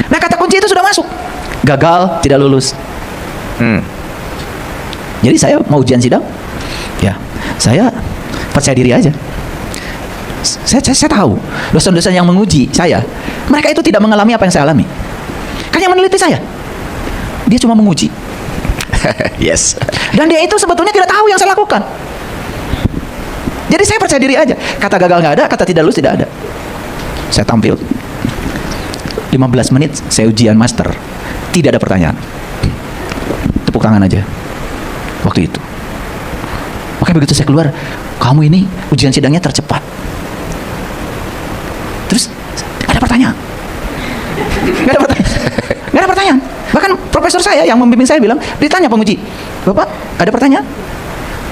Nah, kata kunci itu sudah masuk. Gagal, tidak lulus. Jadi saya mau ujian sidang, ya saya percaya diri aja. Saya tahu dosen-dosen yang menguji saya, mereka itu tidak mengalami apa yang saya alami. Kan yang meneliti saya, dia cuma menguji. Yes. Dan dia itu sebetulnya tidak tahu yang saya lakukan. Jadi saya percaya diri aja. Kata gagal nggak ada, kata tidak lulus tidak ada. Saya tampil 15 menit, saya ujian master, tidak ada pertanyaan. Tepuk tangan aja waktu itu. Makanya begitu saya keluar, kamu ini ujian sidangnya tercepat. Terus ada pertanyaan? Nggak ada pertanyaan. Nggak ada pertanyaan. Bahkan profesor saya yang membimbing saya bilang, ditanya penguji, Bapak ada pertanyaan?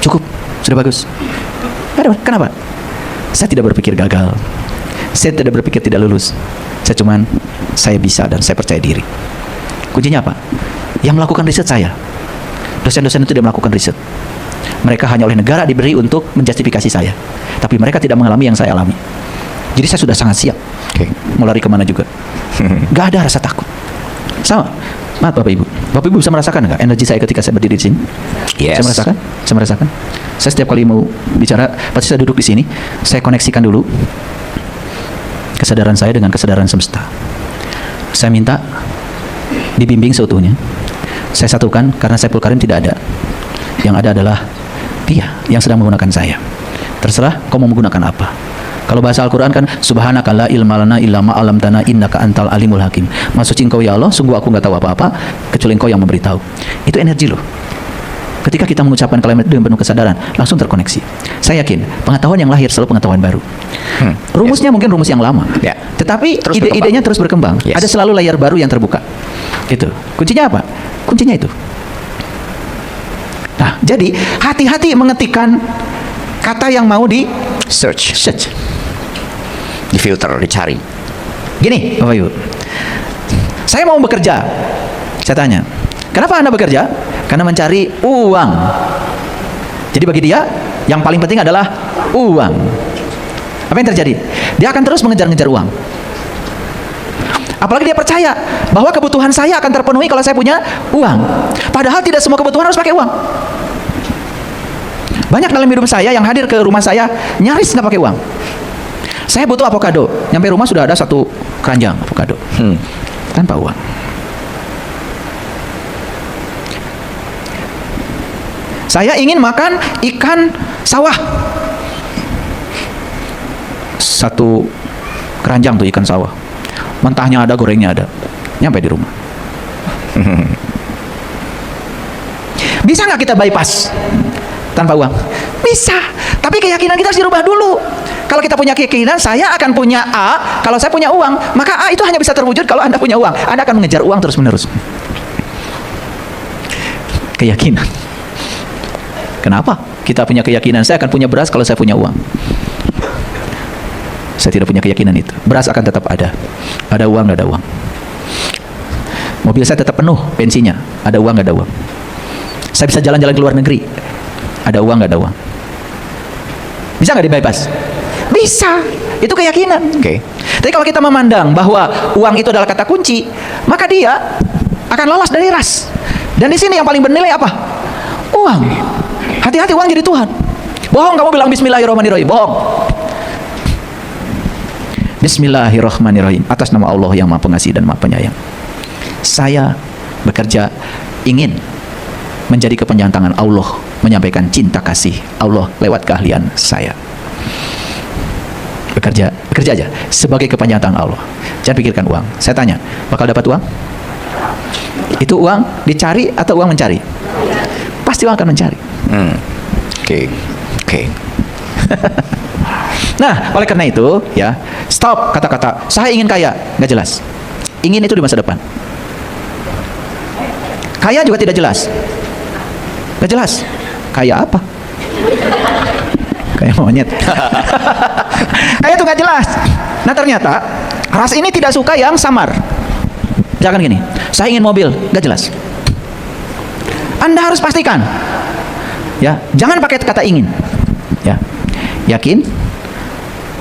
Cukup, sudah bagus. Nggak ada. Kenapa? Saya tidak berpikir gagal. Saya tidak berpikir tidak lulus. Saya bisa dan saya percaya diri. Kuncinya apa? Yang melakukan riset saya. Dosen-dosen itu tidak melakukan riset. Mereka hanya oleh negara diberi untuk menjustifikasi saya. Tapi mereka tidak mengalami yang saya alami. Jadi saya sudah sangat siap. Mau lari kemana juga. Gak ada rasa takut. Sama. Maaf Bapak Ibu. Bapak Ibu bisa merasakan nggak energi saya ketika saya berdiri di sini? Yes. Saya merasakan. Saya setiap kali mau bicara, pasti saya duduk di sini. Saya koneksikan dulu kesadaran saya dengan kesadaran semesta. Saya minta dibimbing seutuhnya. Saya satukan karena Saiful Karim tidak ada. Yang ada adalah dia yang sedang menggunakan saya. Terserah kau mau menggunakan apa. Kalau bahasa Al-Quran kan, Subhanaka la ilma lana illa ma 'allamtana innaka antal alimul hakim. Maha suci Engkau ya Allah, sungguh aku nggak tahu apa-apa kecuali Engkau yang memberitahu. Itu energi loh. Ketika kita mengucapkan kalimat itu dengan penuh kesadaran, langsung terkoneksi. Saya yakin pengetahuan yang lahir selalu pengetahuan baru. Rumusnya mungkin rumus yang lama, Ya. tetapi Terus ide-idenya terus berkembang. Yes. Ada selalu layar baru yang terbuka. Gitu. Kuncinya apa? Kuncinya itu. Nah, jadi hati-hati mengetikkan kata yang mau di Search. search. Di filter, dicari. Gini, Bapak Ibu. Saya mau bekerja. Saya tanya, kenapa Anda bekerja? Karena mencari uang. Jadi bagi dia, yang paling penting adalah uang. Apa yang terjadi? Dia akan terus mengejar-ngejar uang. Apalagi dia percaya bahwa kebutuhan saya akan terpenuhi kalau saya punya uang. Padahal tidak semua kebutuhan harus pakai uang. Banyak dalam hidup saya yang hadir ke rumah saya nyaris nggak pakai uang. Saya butuh avocado, nyampe rumah sudah ada 1 keranjang avocado tanpa uang. Saya ingin makan ikan sawah, 1 keranjang tuh ikan sawah. Mentahnya ada, gorengnya ada. Nyampe di rumah. Bisa nggak kita bypass tanpa uang? Bisa. Tapi keyakinan kita harus dirubah dulu. Kalau kita punya keyakinan, saya akan punya A, kalau saya punya uang, maka A itu hanya bisa terwujud kalau Anda punya uang. Anda akan mengejar uang terus-menerus. Keyakinan. Kenapa? Kita punya keyakinan, saya akan punya beras kalau saya punya uang. Saya tidak punya keyakinan itu. Beras akan tetap ada. Ada uang, nggak ada uang. Mobil saya tetap penuh bensinnya. Ada uang, nggak ada uang. Saya bisa jalan-jalan ke luar negeri. Ada uang, nggak ada uang. Bisa nggak di-bypass? Bisa. Itu keyakinan. Oke. Tapi kalau kita memandang bahwa uang itu adalah kata kunci, maka dia akan lolos dari ras. Dan di sini yang paling bernilai apa? Uang. Hati-hati, uang jadi Tuhan. Bohong kamu bilang Bismillahirrahmanirrahim. Bohong. Bismillahirrahmanirrahim. Atas nama Allah yang Maha Pengasih dan Maha Penyayang. Saya bekerja ingin menjadi kepanjangan tangan Allah, menyampaikan cinta kasih Allah lewat keahlian saya. Bekerja aja sebagai kepanjangan tangan Allah. Jangan pikirkan uang. Saya tanya, bakal dapat uang? Itu uang dicari atau uang mencari? Pasti uang akan mencari. Oke. Nah, oleh karena itu, ya, stop kata-kata saya ingin kaya, nggak jelas. Ingin itu di masa depan. Kaya juga tidak jelas. Nggak jelas. Kaya apa? Kayak monyet. Kaya itu nggak jelas. Nah, ternyata ras ini tidak suka yang samar. Jangan gini, saya ingin mobil, nggak jelas. Anda harus pastikan, ya, jangan pakai kata ingin. Ya, yakin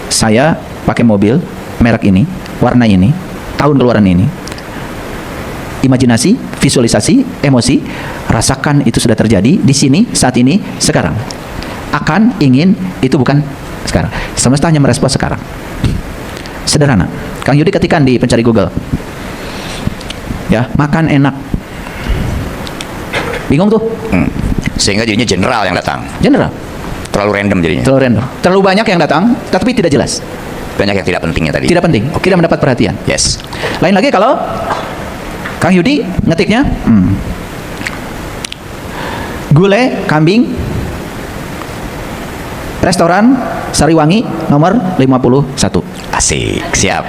saya pakai mobil merek ini, warna ini, tahun keluaran ini. Imajinasi, visualisasi, emosi, rasakan itu sudah terjadi di sini, saat ini, sekarang. Akan, ingin, itu bukan sekarang. Semesta hanya merespon sekarang. Sederhana. Kang Yudi ketikkan di pencari Google. Ya, makan enak. Bingung tuh? Sehingga jadinya general yang datang. General. Terlalu random jadinya. Terlalu random. Terlalu banyak yang datang, tapi tidak jelas. Banyak yang tidak pentingnya tadi. Tidak penting. Tidak mendapat perhatian. Yes. Lain lagi kalau Kang Yudi ngetiknya gulai kambing restoran Sariwangi nomor 51. Asik. Siap.